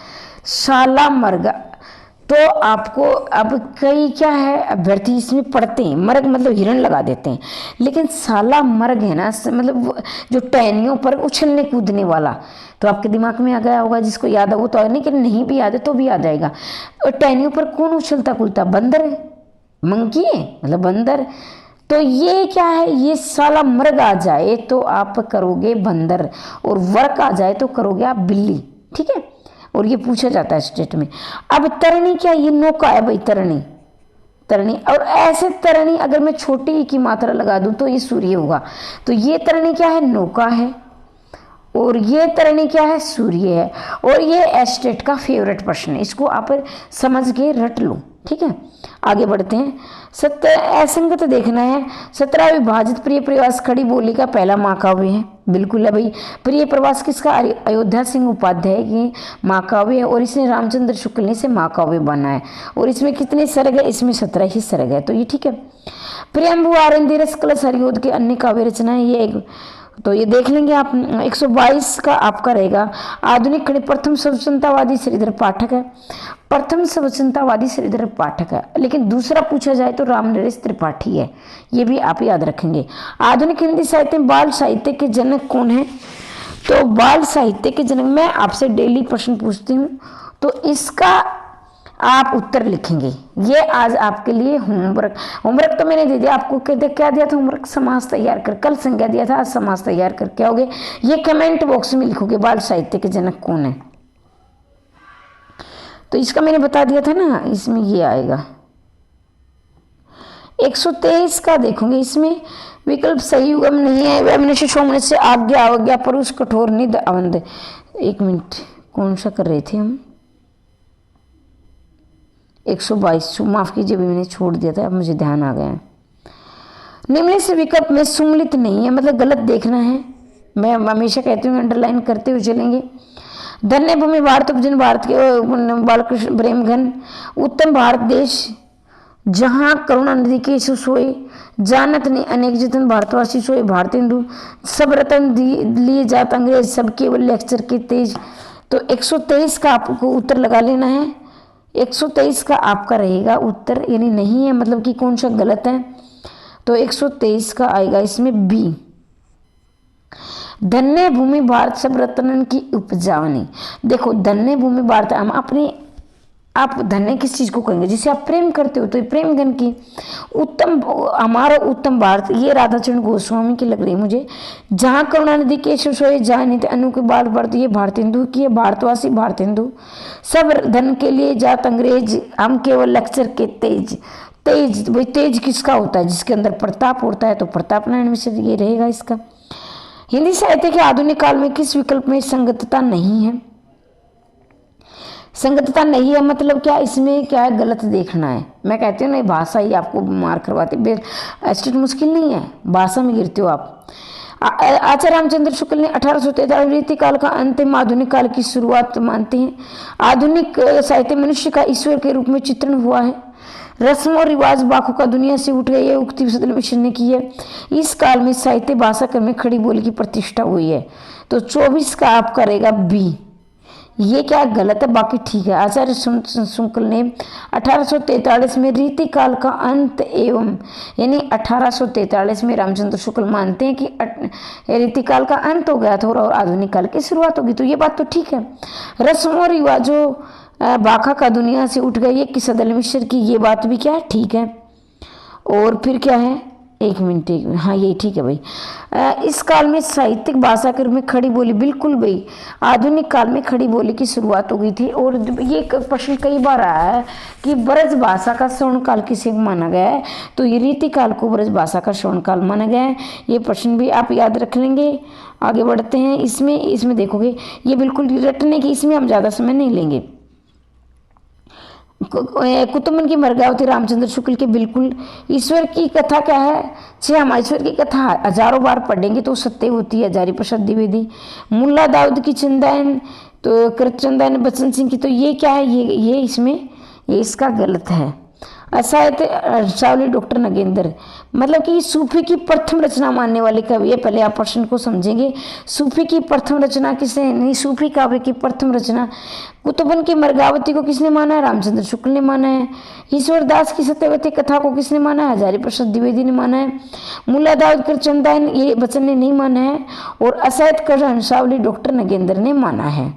[SPEAKER 1] साला मर्ग। तो आपको अब कई क्या है अभ्यर्थी इसमें पढ़ते हैं, मर्ग मतलब हिरण लगा देते हैं, लेकिन साला मर्ग है ना, मतलब जो टहनियों पर उछलने कूदने वाला, तो आपके दिमाग में आ गया होगा, जिसको याद है वो तो आ नहीं, कि नहीं भी याद है तो भी आ जाएगा। और टहनियों पर कौन उछलता कूदता, बंदर है, मंकी है मतलब बंदर। तो ये क्या है, ये साला मर्ग आ जाए तो आप करोगे बंदर, और वर्क आ जाए तो करोगे आप बिल्ली, ठीक है। और ये पूछा जाता है स्टेट में। अब तरणी क्या, ये नौका है भाई, तरणी। और ऐसे तरणी अगर मैं छोटी ई की मात्रा लगा दूं तो ये सूर्य होगा। तो ये तरणी क्या है, नौका है, और ये तरणी क्या है, सूर्य है। और ये एस्टेट का फेवरेट प्रश्न है, इसको आप समझ के रट लो, ठीक है। आगे बढ़ते हैं। असंगत देखना है। 17 विभाजित प्रिय प्रवास खड़ी बोली का पहला महाकाव्य है, बिल्कुल है भाई। प्रिय प्रवास किसका, अयोध्या सिंह उपाध्याय की महाकाव्य है, और इसने रामचंद्र शुक्ल ने इसे महाकाव्य बना है। और इसमें कितने सर्ग है, इसमें 17 ही सर्ग है, तो ये ठीक है। प्रियम्बु आरंदी रस कलश हरिओद के अन्य काव्य रचना है, ये एक, तो ये देख लेंगे आप। 122 का आपका रहेगा आधुनिक खंड प्रथम स्वतंत्रतावादी श्रीधर पाठक है, प्रथम स्वतंत्रतावादी श्रीधर पाठक है। लेकिन दूसरा पूछा जाए तो रामनरेश त्रिपाठी है, ये भी आप याद रखेंगे। आधुनिक हिंदी साहित्य में बाल साहित्य के जनक कौन है, तो बाल साहित्य के जनक, मैं आपसे डेली प्रश्न पूछती हूँ तो इसका आप उत्तर लिखेंगे। ये आज आपके लिए होमवर्क तो मैंने दे दिया आपको, क्या दिया था होमवर्क, समास तैयार कर, कल संज्ञा दिया था, आज समास तैयार कर, क्या होगे ये कमेंट बॉक्स में लिखोगे बाल साहित्य के जनक कौन है। तो इसका मैंने बता दिया था ना, इसमें ये आएगा। 123 का देखोगे, इसमें विकल्प सही युगम नहीं है। वह मनुष्य सोमने से आज्ञा अवज्ञा परुष कठोर निध अवंध। 1 मिनट, कौन सा कर रहे थे हम, 122, माफ कीजिए भी मैंने छोड़ दिया था, अब मुझे ध्यान आ गया। निम्न से विकल्प में सुमलित नहीं है, मतलब गलत देखना है। मैं हमेशा कहती हूँ अंडरलाइन करते हुए चलेंगे। धन्य भूमि भारत उपजन भारत के बालकृष्ण प्रेम घन, उत्तम भारत देश जहाँ करुणा नदी के सोए, जानत ने अनेक जतन भारतवासी सोए, भारत हिंदू सब रतन लिए जात अंग्रेज, सब केवल लेक्चर के तेज। तो 123 का आपको उत्तर लगा लेना है। 123 का आपका रहेगा उत्तर, यानी नहीं है मतलब कि कौन सा गलत है, तो 123 का आएगा इसमें बी। धन्य भूमि भारत सब रत्नन की उपजावनी। देखो धन्य भूमि भारत, हम अपने आप धन्य किस चीज को कहेंगे, जिसे आप प्रेम करते हो, तो ये प्रेम घन की उत्तम, हमारा उत्तम भारत, ये राधाचरण गोस्वामी की लग रही है मुझे। जहाँ करुणा नदी केशव सोए, जहाँ नित्य अनु के बाल भारत, ये भारत हिंदू की है, भारतवासी भारत हिंदू सब धन के लिए जात अंग्रेज, हम केवल लेक्चर के तेज। तेज वही तेज किसका होता है, जिसके अंदर प्रताप होता है, तो प्रताप नारायण मिश्र ये रहेगा इसका। हिंदी साहित्य के आधुनिक काल में किस विकल्प में संगतता नहीं है, संगतता नहीं है मतलब क्या, इसमें क्या है, गलत देखना है। मैं कहती हूँ नहीं, भाषा ही आपको मार करवाती, एस्टेट मुश्किल नहीं है, भाषा में गिरते हो आप। आचार्य रामचंद्र शुक्ल ने 1843 रीति काल का अंतिम आधुनिक काल की शुरुआत मानते हैं। आधुनिक साहित्य मनुष्य का ईश्वर के रूप में चित्रण हुआ है। रस्म और रिवाज बाखों का दुनिया से उठ गए, ये उक्ति सदल मिशन ने की है। इस काल में साहित्य भाषा कर में खड़ी बोली की प्रतिष्ठा हुई है। तो 24 का आप करेगा बी, ये क्या गलत है, बाकी ठीक है। आचार्य शुक्ल ने 1843 में रीति काल का अंत एवं, यानी 1843 में रामचंद्र शुक्ल मानते हैं कि रीति काल का अंत हो गया था और आधुनिक काल की शुरुआत होगी, तो ये बात तो ठीक है। रस्म और रिवाजों बाखा का दुनिया से उठ गई, ये कि सदल मिश्र की, ये बात भी क्या है, ठीक है। और फिर क्या है, एक मिनट, हाँ ये ठीक है भाई। इस काल में साहित्यिक भाषा के रूप में खड़ी बोली, बिल्कुल भाई, आधुनिक काल में खड़ी बोली की शुरुआत हो गई थी। और ये प्रश्न कई बार आया है कि ब्रज भाषा का स्वर्ण काल किसे माना गया है, तो ये रीति काल को ब्रज भाषा का स्वर्ण काल माना गया है। ये प्रश्न भी आप याद रख लेंगे। आगे बढ़ते हैं, इसमें देखोगे ये बिल्कुल रटने की, इसमें हम ज़्यादा समय नहीं लेंगे। कुतुबन की मर्गावती रामचंद्र शुक्ल के बिल्कुल। ईश्वर की कथा क्या है, हम ईश्वर की कथा हजारों बार पढ़ेंगे तो सत्य होती है। हजारी प्रसाद द्विवेदी। मुल्ला दाऊद की चंदायन, तो कृतचंदायन बच्चन सिंह की, तो ये क्या है, ये इसमें ये इसका गलत है। असाहित्य अर्शावली डॉक्टर नगेंद्र, मतलब कि सूफी की प्रथम रचना मानने वाले कवि है। पहले आप प्रश्न को समझेंगे, सूफी की प्रथम रचना किसने, नहीं, सूफी काव्य की प्रथम रचना कुतुबन की मर्गावती को किसने माना है, रामचंद्र शुक्ल ने माना है। ईश्वर दास की सत्यवती कथा को किसने माना है, हजारी प्रसाद द्विवेदी ने माना है। मुल्ला दाऊद कृतचंदायन, ये बच्चन ने नहीं माना है। और असाहित्य अर्शावली डॉक्टर नगेंद्र ने माना है।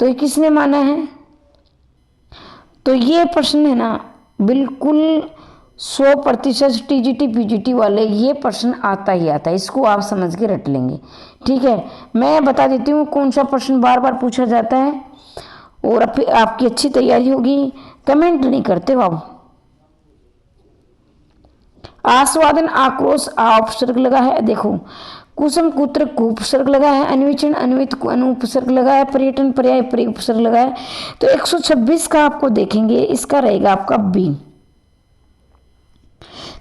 [SPEAKER 1] तो ये किसने माना है, तो ये प्रश्न है ना बिल्कुल 100% टीजीटी पीजीटी वाले, ये प्रश्न आता ही आता है, इसको आप समझ के रट लेंगे, ठीक है। मैं बता देती हूँ कौन सा प्रश्न बार बार पूछा जाता है, और आपकी अच्छी तैयारी होगी। कमेंट नहीं करते हो आप। आस्वादन आक्रोश आ उपसर्ग लगा है, देखो। कुसुम कुत्र को उपसर्ग लगा है। अन्वेषण अन्वित को अनुपसर्ग लगा है। पर्यटन पर्याय पर्य उपसर्ग लगा है। तो 126 का आपको देखेंगे, इसका रहेगा आपका बी।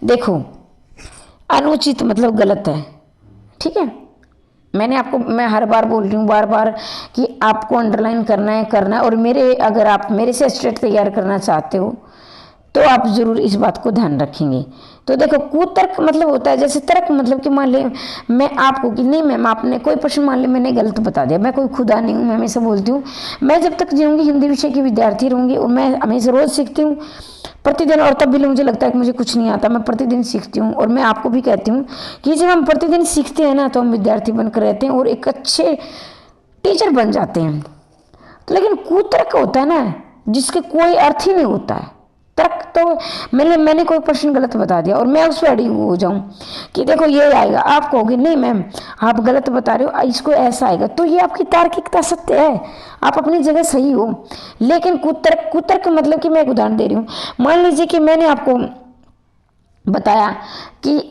[SPEAKER 1] देखो, अनुचित मतलब गलत है, ठीक है। मैं हर बार बोल रही हूँ बार बार कि आपको अंडरलाइन करना है। और अगर आप मेरे से स्टेट तैयार करना चाहते हो तो आप जरूर इस बात को ध्यान रखेंगे। तो देखो, कुतर्क मतलब होता है, जैसे तर्क मतलब कि मान ले मैं आपको कि नहीं मैम, आपने कोई प्रश्न मान ले मैंने गलत बता दिया, मैं कोई खुदा नहीं हूँ। मैं हमेशा बोलती हूँ, मैं जब तक जीऊँगी हिंदी विषय की विद्यार्थी रहूँगी, और मैं हमेशा रोज़ सीखती हूँ प्रतिदिन। और तब भी मुझे लगता है कि मुझे कुछ नहीं आता, मैं प्रतिदिन सीखती हूँ। और मैं आपको भी कहती हूँ कि जब हम प्रतिदिन सीखते हैं ना, तो हम विद्यार्थी बनकर रहते हैं और एक अच्छे टीचर बन जाते हैं। तो लेकिन कुतर्क होता है ना, जिसके कोई अर्थ ही नहीं होता है। तर्क तो मैंने कोई प्रश्न गलत बता दिया और मैं उस पर अड़ी हो जाऊं कि देखो ये आएगा, आप कहोगे नहीं मैम आप गलत बता रहे हो, इसको ऐसा आएगा, तो ये आपकी तार्किकता सत्य है, आप अपनी जगह सही हो। लेकिन कुतर्क मतलब कि मैं एक उदाहरण दे रही हूँ। मान लीजिए कि मैंने आपको बताया कि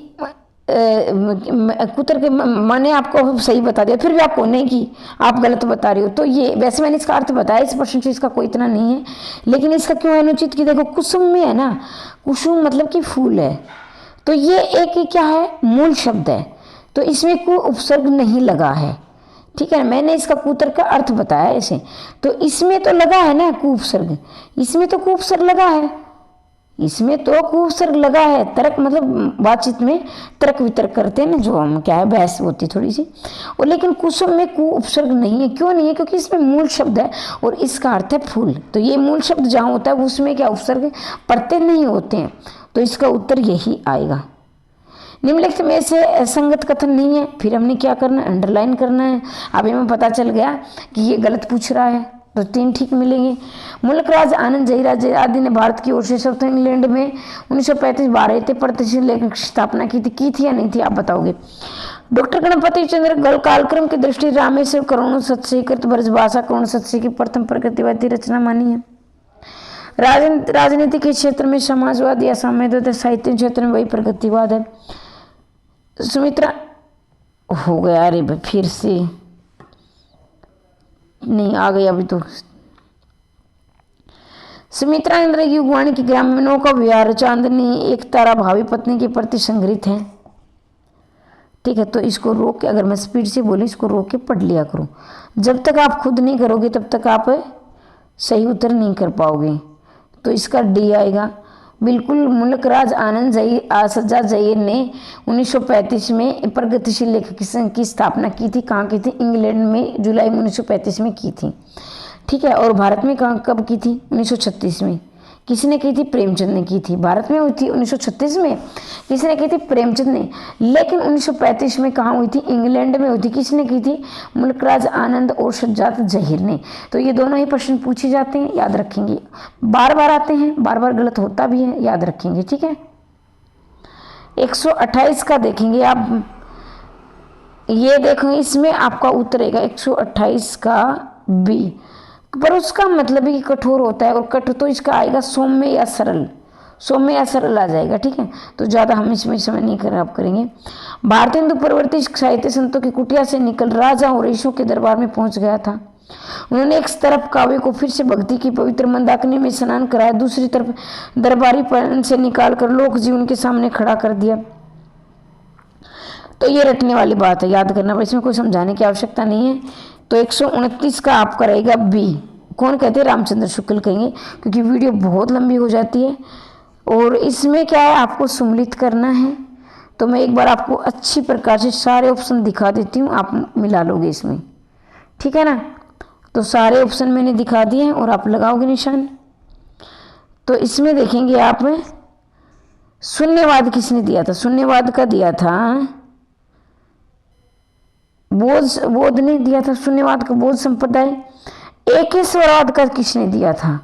[SPEAKER 1] कुतर के मैंने आपको सही बता दिया, फिर भी आपको नहीं कि आप गलत बता रहे हो, तो ये वैसे मैंने इसका अर्थ बताया, इस प्रश्न से इसका कोई इतना नहीं है। लेकिन इसका क्यों अनुचित कि देखो कुसुम में है ना, कुसुम मतलब कि फूल है, तो ये एक क्या है, मूल शब्द है, तो इसमें कोई उपसर्ग नहीं लगा है, ठीक है। मैंने इसका कुतर का अर्थ बताया ऐसे, तो इसमें तो लगा है ना कुपसर्ग, इसमें तो कुपसर्ग लगा है, इसमें तो कुपसर्ग लगा है। तर्क मतलब बातचीत में तर्क वितर्क करते हैं ना, जो हम क्या है बहस होती थोड़ी सी, और लेकिन कुसुम में कु उपसर्ग नहीं है। क्यों नहीं है, क्योंकि इसमें मूल शब्द है और इसका अर्थ है फूल। तो ये मूल शब्द जहाँ होता है उसमें क्या उपसर्ग पड़ते नहीं होते हैं, तो इसका उत्तर यही आएगा। निम्नलिखित में से संगत कथन नहीं है, फिर हमने क्या करना है, अंडरलाइन करना है। अभी हमें पता चल गया कि ये गलत पूछ रहा है, तो 3 ठीक मिलेंगे। मुल्कराज आनंद जयराज आदि ने भारत की ओर से साउथ इंग्लैंड में 1935 12 प्रतिशत लेखन की स्थापना की थी या नहीं थी, आप बताओगे। डॉक्टर गणपति चंद्र गल कालक्रम की दृष्टि रामेश्वर करोड़ सत्सीकृत ब्रजभाषा करोड़ सत्सी की प्रथम प्रकृतिवादी रचना मानी है। राजनीति के क्षेत्र में समाजवाद या साम्यवाद, साहित्य क्षेत्र में वही प्रगतिवाद है। सुमित्रा हो गया, अरे फिर से नहीं आ गई अभी तो। सुमित्रा इंद्र की युगवाणी की ग्रामीणों का व्यवहार चांदनी एक तारा भावी पत्नी के प्रति संग्रहित है। ठीक है, तो इसको रोक के, अगर मैं स्पीड से बोलूँ इसको रोक के पढ़ लिया करो। जब तक आप खुद नहीं करोगे तब तक आप सही उत्तर नहीं कर पाओगे। तो इसका डी आएगा। बिल्कुल मुल्क राज आनंद सज्जा जहीर ने 1935 में प्रगतिशील लेखक संघ की स्थापना की थी। कहाँ की थी? इंग्लैंड में जुलाई 1935 में की थी। ठीक है, और भारत में कहाँ कब की थी? 1936 में। किसने की थी? प्रेमचंद ने की थी। भारत में हुई थी 1936 में, किसने की थी? प्रेमचंद ने। लेकिन 1935 में कहाँ हुई थी? इंग्लैंड में हुई थी। किसने की थी? मुल्कराज आनंद और सज्जाद जहीर ने। तो ये दोनों ही प्रश्न पूछे जाते हैं, याद रखेंगे। बार बार आते हैं, बार बार गलत होता भी है, याद रखेंगे। ठीक है, 128 का देखेंगे आप। ये देखो, इसमें आपका उत्तर रहेगा 128 का बी। पर उसका मतलब है कि कठोर होता है, और कठोर तो इसका आएगा सौम्य या सरल। सौम्य या सरल आ जाएगा। ठीक है, तो ज़्यादा हम इसमें समय नहीं खराब करेंगे। भारतीय हिंदू परवर्ती साहित्य संतों की कुटिया से निकल राजा और ऋषियों के दरबार में पहुंच गया था। उन्होंने एक तरफ काव्य को फिर से भक्ति की पवित्र मंदाकिनी में स्नान कराया, दूसरी तरफ दरबारी पन से निकाल कर लोक जीवन के सामने खड़ा कर दिया। तो ये रटने वाली बात है, याद करना, इसमें कोई समझाने की आवश्यकता नहीं है। तो 129 का आपका रहेगा बी। कौन कहते हैं? रामचंद्र शुक्ल कहेंगे, क्योंकि वीडियो बहुत लंबी हो जाती है। और इसमें क्या है, आपको सम्मिलित करना है। तो मैं एक बार आपको अच्छी प्रकार से सारे ऑप्शन दिखा देती हूँ, आप मिला लोगे इसमें। ठीक है ना, तो सारे ऑप्शन मैंने दिखा दिए हैं और आप लगाओगे निशान। तो इसमें देखेंगे आप, शून्यवाद किसने दिया था? शून्यवाद का दिया था बोध ने दिया था शून्यवाद का, बोध संप्रदाय। एकेश्वरवाद का किसने दिया था?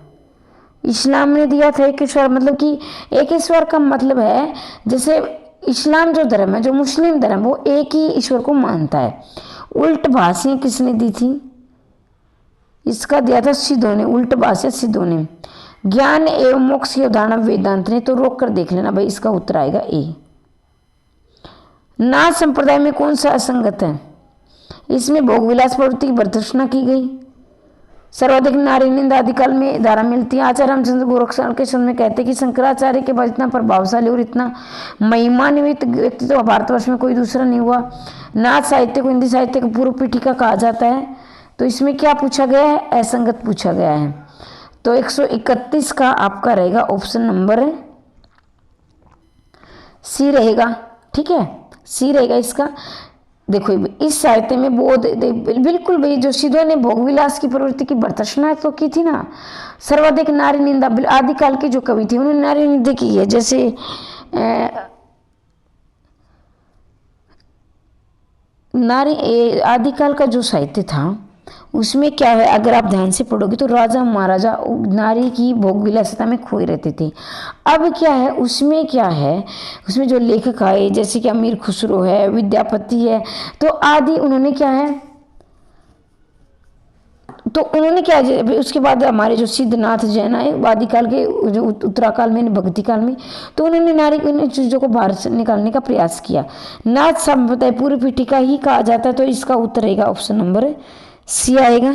[SPEAKER 1] इस्लाम ने दिया था एकेश्वर। मतलब कि एकेश्वर का मतलब है, जैसे इस्लाम जो धर्म है, जो मुस्लिम धर्म, वो एक ही ईश्वर को मानता है। उल्ट भाषा किसने दी थी? इसका दिया था सिद्धों ने। उल्ट भाषा सिद्धों ने। ज्ञान एवं मोक्ष की अवधारणा वेदांत ने। तो रोक कर देख लेना भाई, इसका उत्तर आएगा ए। नाथ संप्रदाय में कौन सा असंगत है? इसमें भोग विलास प्रवृत्ति की प्रदर्शना की गई। सर्वाधिक नारी निंदा आदिकाल में धारा मिलती है। आचार्य रामचंद्र गोरखनाथ के समय में कहते हैं कि शंकराचार्य के बाद इतना प्रभावशाली और इतना महिमान्वित व्यक्तित्व तो भारतवर्ष में कोई दूसरा नहीं हुआ। नाथ साहित्य को हिंदी साहित्य की पूर्व पीठिका कहा जाता है। तो इसमें क्या पूछा गया है? असंगत पूछा गया है। तो 131 का आपका रहेगा ऑप्शन नंबर सी रहेगा। ठीक है, सी रहेगा इसका। देखो, इस साहित्य में बोध बिल्कुल भाई, जो सिद्धों ने भोग विलास की प्रवृत्ति की भर्त्सना तो की थी ना। सर्वाधिक नारी निंदा आदिकाल के जो कवि थे उन्होंने नारी निंदा की है। जैसे नारी आदिकाल का जो साहित्य था उसमें क्या है, अगर आप ध्यान से पढ़ोगे तो राजा महाराजा नारी की भोग विलासिता में खोए रहते थे। अब क्या है, उसमें क्या है, उसमें जो लेखक आए जैसे कि अमीर खुसरो है, विद्यापति है, तो आदि उन्होंने क्या है, तो उन्होंने क्या, उसके बाद हमारे जो सिद्धनाथ जैन आए आदिकाल के, जो उत्तराकाल में, भक्ति काल में, तो उन्होंने नारी की चीज़ों को बाहर से निकालने का प्रयास किया। नाथ संप्रदाय पूर्व पीठिका ही कहा जाता है। तो इसका उत्तर रहेगा ऑप्शन नंबर सी आएगा।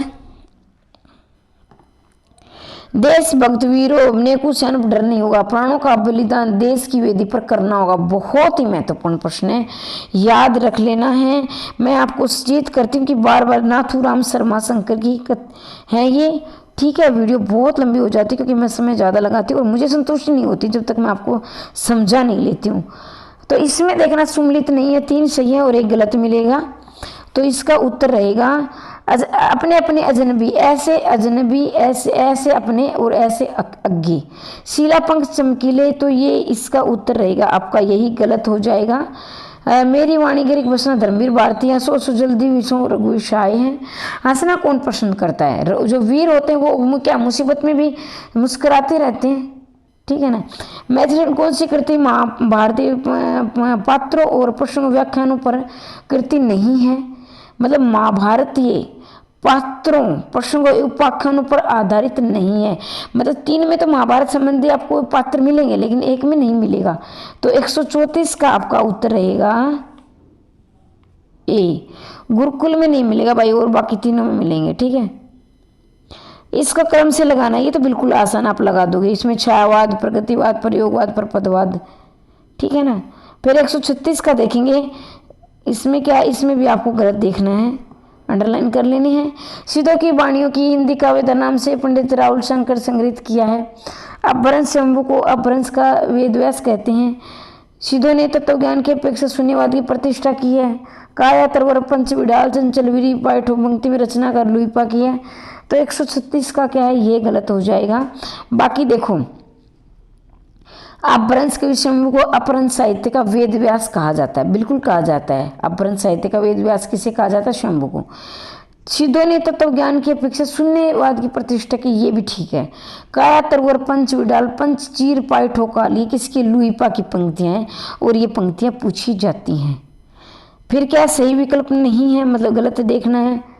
[SPEAKER 1] देशभक्त वीरों ने कुछ अनुभव डर नहीं होगा, प्राणों का बलिदान देश की वेदी पर करना होगा। बहुत ही महत्वपूर्ण प्रश्न है, याद रख लेना है। मैं आपको सचेत करती हूँ कि बार बार नाथूराम शर्मा शंकर की है ये। ठीक है, वीडियो बहुत लंबी हो जाती है क्योंकि मैं समय ज़्यादा लगाती हूँ और मुझे संतुष्टि नहीं होती जब तक मैं आपको समझा नहीं लेती हूँ। तो इसमें देखना सम्मिलित नहीं है, 3 सही है और 1 गलत मिलेगा। तो इसका उत्तर रहेगा अपने अपने अजनबी, ऐसे अजनबी, ऐसे ऐसे अपने और ऐसे अग्गी, शीला पंख चमकीले। तो ये इसका उत्तर रहेगा आपका, यही गलत हो जाएगा। मेरी वाणी गिरिक बसना धर्मवीर भारती हंसो सो जल्दी विसो रघुवीर शाये हैं। हंसना कौन पसंद करता है? जो वीर होते हैं वो क्या मुसीबत में भी मुस्कुराते रहते हैं। ठीक है ना। मैथिली कौन सी कृति भारतीय पात्रों और प्रसंग व्याख्यानों पर कृति नहीं है? मतलब महाभारतीय पात्रों, प्रसंगों, उपाख्यानों पर आधारित नहीं है। मतलब 3 में तो महाभारत संबंधी आपको पात्र मिलेंगे लेकिन 1 में नहीं मिलेगा। तो 134 का आपका उत्तर रहेगा ए। गुरुकुल में नहीं मिलेगा भाई और बाकी तीनों में मिलेंगे। ठीक है, इसका क्रम से लगाना है, ये तो बिल्कुल आसान आप लगा दोगे। इसमें छायावाद, प्रगतिवाद, प्रयोगवाद, प्रपदवाद, ठीक है ना। फिर 136 का देखेंगे, इसमें क्या है, इसमें भी आपको गलत देखना है, अंडरलाइन कर लेनी है। सिद्धों की वाणियों की हिंदी काव्यता नाम से पंडित राहुल शंकर संग्रहित किया है। अपभ्रंश शंभु को अपभ्रंश का वेदव्यास कहते हैं। सिद्धों ने तत्वज्ञान की अपेक्षा शून्यवाद की प्रतिष्ठा की है। काया तरवर पंच विडाल चंचल विरी पाठो पंक्ति में रचना कर लुईपा की है। तो 136 का क्या है, ये गलत हो जाएगा। बाकी देखो, अपभ्रंश के शंभु को अपभ्रंश साहित्य का वेदव्यास कहा जाता है, बिल्कुल कहा जाता है। अपभ्रंश साहित्य का वेदव्यास किसे कहा जाता है, शंभु को। सिद्धों ने तत्व ज्ञान की अपेक्षा शून्यवाद की प्रतिष्ठा की, ये भी ठीक है। काया तरवर पंच विडाल पंच चीर पाई ठोकाल, ये किसकी, लुईपा की पंक्तियां हैं और ये पंक्तियां पूछी जाती हैं। फिर क्या सही विकल्प नहीं है, मतलब गलत देखना है।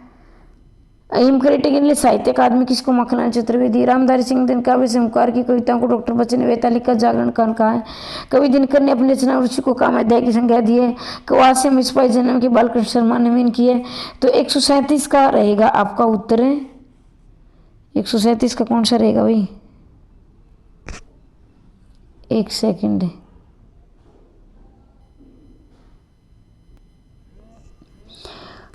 [SPEAKER 1] हिमकरेटी के लिए साहित्य अकादमी किसको, मखनलाल चतुर्वेदी। रामधारी सिंह दिनकर काव्य संकार की कविताओं को डॉक्टर बच्चन ने वैतालिक का जागरण कान कहा है। कवि दिनकर ने अपनी रचना रुचि को काम अध्याय की संज्ञा दी है। कवास्य मिसपाई जन्म की बालकृष्ण शर्मा ने नवीन की है। तो 137 का रहेगा आपका उत्तर है। 137 का कौन सा रहेगा भाई, एक सेकंड।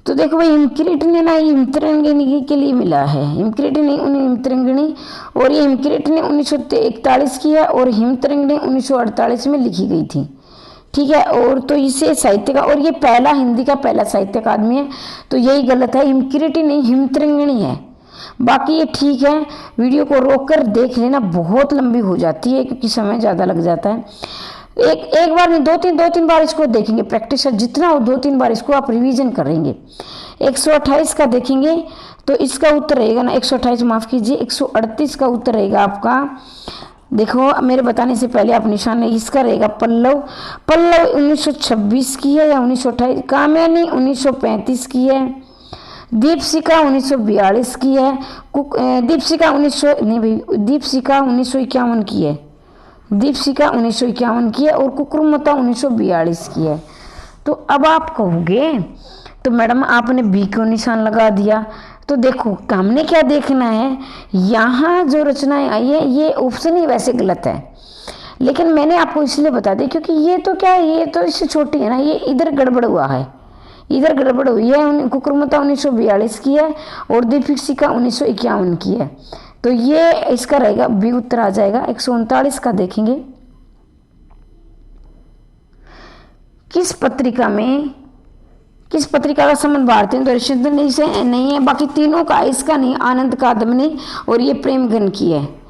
[SPEAKER 1] तो देखो भाई, हिमकिरीट ने ना हिमतरंगिणी के लिए मिला है, हिमकिरीट ने उन्हें हिमतरंगिणी, और ये हिमकिरीट ने 1941 की है और हिमतरंगिणी 1948 में लिखी गई थी, ठीक है। और तो इसे साहित्य का, और ये पहला हिंदी का पहला साहित्य अकादमी है, तो यही गलत है, हिमकिरीट नहीं हिमतरंगिणी है। बाकी ये ठीक है, वीडियो को रोक कर देख लेना, बहुत लंबी हो जाती है क्योंकि समय ज़्यादा लग जाता है। एक बार नहीं, दो तीन बार इसको देखेंगे, प्रैक्टिस जितना हो 2-3 बार इसको आप रिवीजन करेंगे। 128 का देखेंगे तो इसका उत्तर रहेगा ना, 128 माफ कीजिए, 138 का उत्तर रहेगा आपका। देखो मेरे बताने से पहले आप निशान, इसका रहेगा पल्लव। पल्लव 1926 की है या 1928, काम्यानी 1935 की है, दीपशिखा 1942 की है, दीपशिखा 1951 की है, दीपशिखा 1951 की है और कुकुरमता 1942 की है। तो अब आप कहोगे तो मैडम आपने बी को निशान लगा दिया, तो देखो हमने क्या देखना है, यहाँ जो रचनाएं आई है ये ऑप्शन ही वैसे गलत है, लेकिन मैंने आपको इसलिए बता दी क्योंकि ये तो क्या है, ये तो इससे छोटी है ना, ये इधर गड़बड़ हुआ है, इधर गड़बड़ हुई है। कुकुरमता 1942 की है और दीपशिखा 1951 की है, तो ये इसका रहेगा बी उत्तर आ जाएगा। 139 का देखेंगे, किस पत्रिका का संबंध भारतीय दर्शन से नहीं है, बाकी तीनों का, इसका नहीं, आनंद कादम्बनी और ये प्रेमगन की है।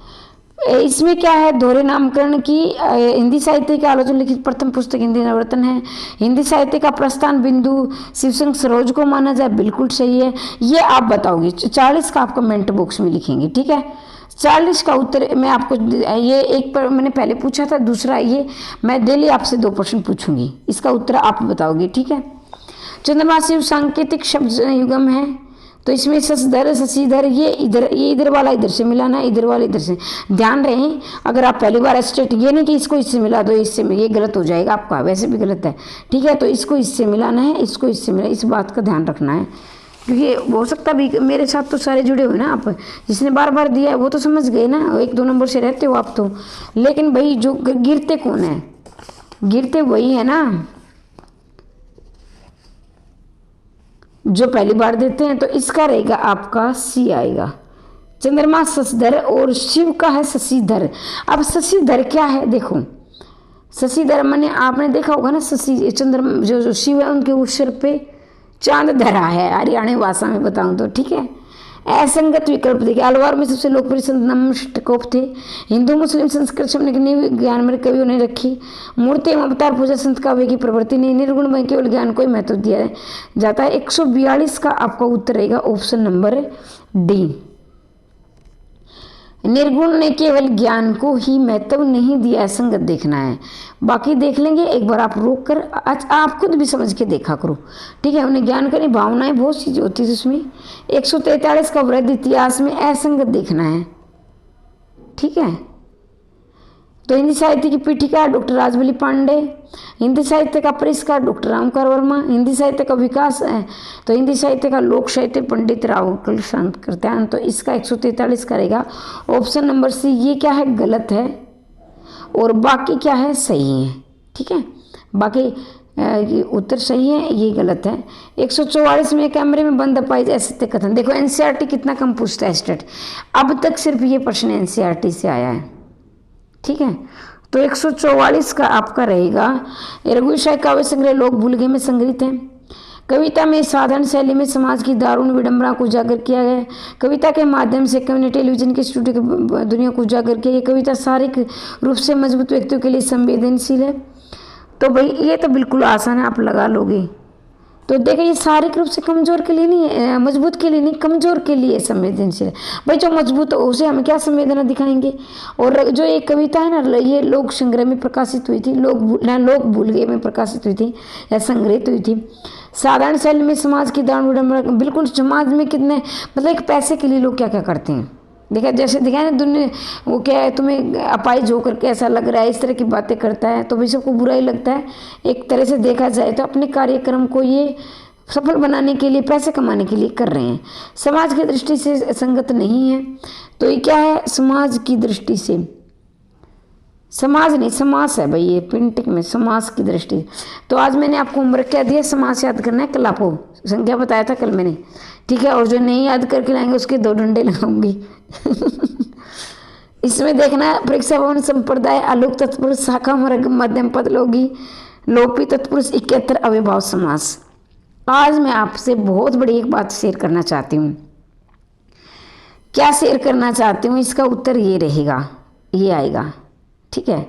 [SPEAKER 1] इसमें क्या है, दोहरे नामकरण की हिंदी साहित्य की आलोचना लिखित प्रथम पुस्तक हिंदी नवरत्न है। हिंदी साहित्य का प्रस्थान बिंदु शिवशंकर सरोज को माना जाए, बिल्कुल सही है। ये आप बताओगे, 40 का आप कमेंट बॉक्स में लिखेंगे, ठीक है। 40 का उत्तर मैं आपको, ये एक पर मैंने पहले पूछा था, दूसरा ये मैं डेली आपसे 2 प्रश्न पूछूंगी, इसका उत्तर आप बताओगे, ठीक है। चंद्रमा शिव सांकेतिक शब्द युगम है, तो इसमें शशिधर ये इधर वाला इधर से मिलाना, इधर वाला इधर से। ध्यान रहे, अगर आप पहली बार स्टेट, ये नहीं कि इसको इससे मिला दो, इससे ये गलत हो जाएगा आपका, वैसे भी गलत है, ठीक है। तो इसको इससे मिलाना है, इसको इससे मिला, इस बात का ध्यान रखना है, क्योंकि हो सकता भी मेरे साथ तो सारे जुड़े हुए ना आप, जिसने बार बार दिया है वो तो समझ गए ना, 1-2 नंबर से रहते हो आप तो, लेकिन भाई जो गिरते कौन है, गिरते वही है ना जो पहली बार देते हैं। तो इसका रहेगा आपका सी आएगा। चंद्रमा शशिधर और शिव का है शशिधर। अब शशिधर क्या है, देखो शशिधर मैंने आपने देखा होगा ना, शशि चंद्रमा जो शिव है उनके उस सिर पे चांद धरा है, हरियाणवी भाषा में बताऊं तो, ठीक है। असंगत विकल्प देखिए, अलवार में सबसे लोकप्रिय संत नमस्टकोप थे। हिंदू मुस्लिम संस्कृत शब्द की ज्ञान में कवियों ने रखी। मूर्ति एवं अवतार पूजा संत काव्य की प्रवृत्ति नहीं, निर्गुण में केवल ज्ञान को ही महत्व दिया जाता है। 142 का आपका उत्तर रहेगा ऑप्शन नंबर डी। निर्गुण ने केवल ज्ञान को ही महत्व नहीं दिया, संगत देखना है, बाकी देख लेंगे। एक बार आप रोक कर आप खुद भी समझ के देखा करो, ठीक है। उन्हें ज्ञान करनी भावनाएं बहुत चीजें होती है उसमें। 143 का वृद्ध इतिहास में असंगत देखना है, ठीक है। तो हिंदी साहित्य की पीठिका डॉक्टर राजबली पांडे, हिंदी साहित्य का परिष्कार डॉक्टर रामकर वर्मा, हिंदी साहित्य का विकास है तो हिंदी साहित्य का लोक साहित्य पंडित राव शांत करते हैं। तो इसका 143 करेगा ऑप्शन नंबर सी। ये क्या है, गलत है, और बाकी क्या है, सही है। ठीक है, बाकी ये उत्तर सही है, ये गलत है। 144 में कैमरे में बंद अपाहिज असत्य कथन। देखो एनसीईआरटी कितना कम पूछता है स्टेट, अब तक सिर्फ ये प्रश्न एनसीईआरटी से आया है। ठीक है, तो 144 का आपका रहेगा रघुवीर शाह काव्य संग्रह लोक भूल गए में संग्रहित है। कविता में साधारण शैली में समाज की दारुण विडंबना को उजागर किया गया है। कविता के माध्यम से कवि ने टेलीविजन के स्टूडियो की दुनिया को उजागर किया। ये कविता शारीरिक रूप से मजबूत व्यक्तियों के लिए संवेदनशील है। तो भाई ये तो बिल्कुल आसान है, आप लगा लोगे। तो देखिए ये शारीरिक रूप से कमजोर के लिए नहीं है, मजबूत के लिए नहीं, कमजोर के लिए संवेदनशील है। भाई जो मजबूत हो उसे हम क्या संवेदना दिखाएंगे। और जो एक कविता है ना, ये लोक संग्रह में प्रकाशित हुई थी, लोक भूल गए में प्रकाशित हुई थी या संग्रहित हुई थी। साधारण शैली में समाज की दारुण विडंबना, बिल्कुल समाज में कितने मतलब एक पैसे के लिए लोग क्या क्या करते हैं। देखा जैसे दिखाया ना दुनिया, वो क्या है, तुम्हें अपाहिज होकर के ऐसा लग रहा है, इस तरह की बातें करता है तो भी सबको बुरा ही लगता है। एक तरह से देखा जाए तो अपने कार्यक्रम को ये सफल बनाने के लिए, पैसे कमाने के लिए कर रहे हैं, समाज की दृष्टि से संगत नहीं है। तो ये क्या है, समाज की दृष्टि से, समाज नहीं समास है भाई, ये प्रिंटिंग में समाज की दृष्टि। तो आज मैंने आपको होमवर्क क्या दिया, समास याद करना है, कल आपको संख्या बताया था कल मैंने। ठीक है, और जो नहीं याद करके लाएंगे उसके 2 डंडे लगाऊंगी। इसमें देखना, परीक्षा भवन संप्रदाय आलोक तत्पुरुष शाखा वर्ग मध्यम पद लोगी लोपी तत्पुरुष 71 अव्यभाव समास। आज मैं आपसे बहुत बड़ी एक बात शेयर करना चाहती हूँ। क्या शेयर करना चाहती हूँ, इसका उत्तर ये रहेगा, ये आएगा। ठीक है,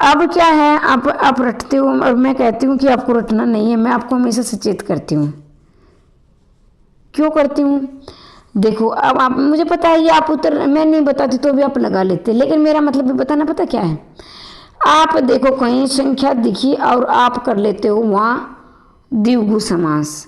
[SPEAKER 1] अब क्या है, आप रटते हो और मैं कहती हूँ कि आपको रटना नहीं है। मैं आपको हमेशा सचेत करती हूँ। क्यों करती हूँ, देखो अब आप, मुझे पता है ये आप उत्तर मैं नहीं बताती तो भी आप लगा लेते, लेकिन मेरा मतलब भी बताना पता क्या है। आप देखो कहीं संख्या दिखी और आप कर लेते हो वहाँ द्विगु समास।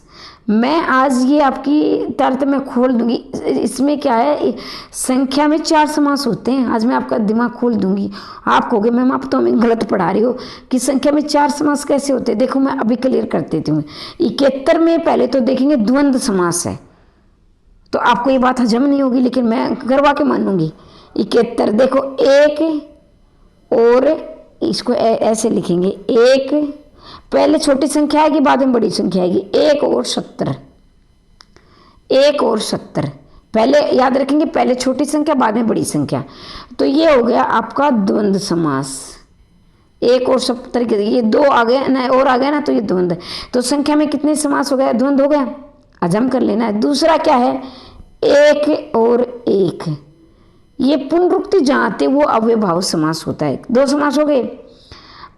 [SPEAKER 1] मैं आज ये आपकी तारतम्य खोल दूंगी। इसमें क्या है, संख्या में 4 समास होते हैं। आज मैं आपका दिमाग खोल दूंगी। आप कहोगे मैम आप तो हमें गलत पढ़ा रही हो कि संख्या में 4 समास कैसे होते हैं। देखो मैं अभी क्लियर कर देती हूँ। 71 में पहले तो देखेंगे द्वंद्व समास है, तो आपको ये बात हजम नहीं होगी, लेकिन मैं करवा के मानूंगी। 71 देखो, एक और इसको ऐसे लिखेंगे, एक पहले छोटी संख्या आएगी बाद में बड़ी संख्या आएगी, 1 और 70, 1 और 70 पहले याद रखेंगे, पहले छोटी संख्या बाद में बड़ी संख्या। तो ये हो गया आपका द्वंद्व समास। 1 और 70 के ये 2 आ गए ना, और आ गया ना, तो ये द्वंद्व। तो संख्या में कितने समास हो गया, द्वंद्व हो गया, हजम कर लेना है। दूसरा क्या है, 1 और 1, ये पुनरुक्ति जहाँ आते वो अव्यभाव समास होता है। 2 समास हो गए।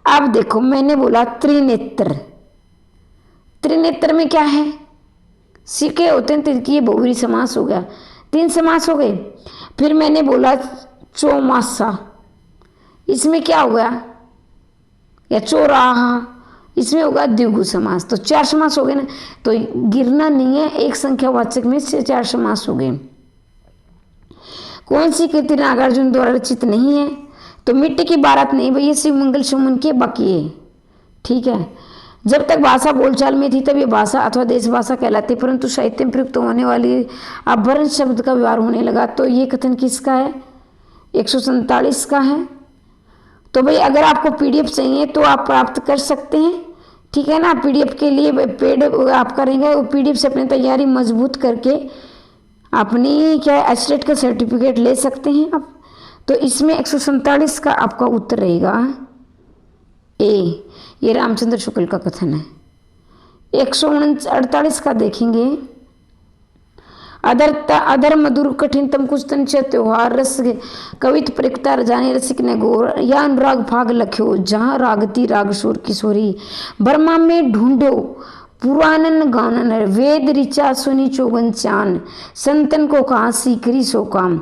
[SPEAKER 1] अब देखो मैंने बोला त्रिनेत्र, त्रिनेत्र में क्या है, सिक्के होते हैं, तो ये बहुव्रीहि समास हो गया, 3 समास हो गए। फिर मैंने बोला चौमासा, इसमें क्या हो गया, या चौराहा, इसमें होगा द्विगु समास। तो 4 समास हो गए ना, तो गिरना नहीं है, एक संख्यावाचक में से 4 समास हो गए। कौन सी कृति नागार्जुन द्वारा रचित नहीं है, तो मिट्टी की बारात नहीं भैया, शिव मंगल सुमन के बाकी है। ठीक है, जब तक भाषा बोलचाल में थी तब ये भाषा अथवा देश भाषा कहलाती, परंतु साहित्य में प्रयुक्त होने वाली आभरण शब्द का व्यवहार होने लगा। तो ये कथन किसका है, 147 का है। तो भाई अगर आपको पीडीएफ चाहिए तो आप प्राप्त कर सकते हैं। ठीक है ना, पीडीएफ के लिए पेड आप करेंगे, वो पीडीएफ से अपनी तैयारी मजबूत करके अपनी क्या एस्टेट का सर्टिफिकेट ले सकते हैं आप। तो इसमें 147 का आपका उत्तर रहेगा ए, ये रामचंद्र शुक्ल का कथन है। 148 का देखेंगे, अधर मधुर कठिनतम कुछ तंच त्योहार रस कवित परिकता जाने रसिक ने गोर या अनुराग भाग लख्यो जहाँ रागती राग शोर किशोरी बर्मा में ढूंढो पुरानन गानन वेद ऋचा सुनी चौगन चान संतन को कहा सीकरी सो काम।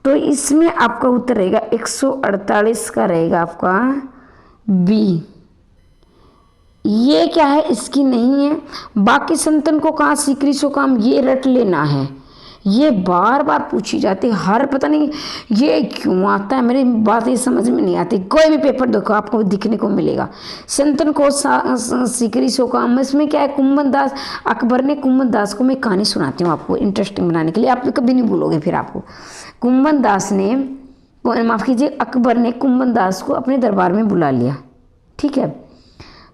[SPEAKER 1] तो इसमें आपका उत्तर रहेगा 148 का रहेगा आपका बी। ये क्या है, इसकी नहीं है। बाकी संतन को कहा सीकरी सो काम, ये रट लेना है, ये बार बार पूछी जाती है, हर पता नहीं ये क्यों आता है, मेरी बात ये समझ में नहीं आती। कोई भी पेपर देखो आपको दिखने को मिलेगा, संतन को सीकरी सो काम। इसमें क्या है, कुंभन दास, अकबर ने कुंभन दास को, मैं कहानी सुनाती हूँ आपको इंटरेस्टिंग बनाने के लिए, आप कभी नहीं भूलोगे फिर आपको। कुंभन दास ने, माफ़ कीजिए, अकबर ने कुंभन दास को अपने दरबार में बुला लिया, ठीक है।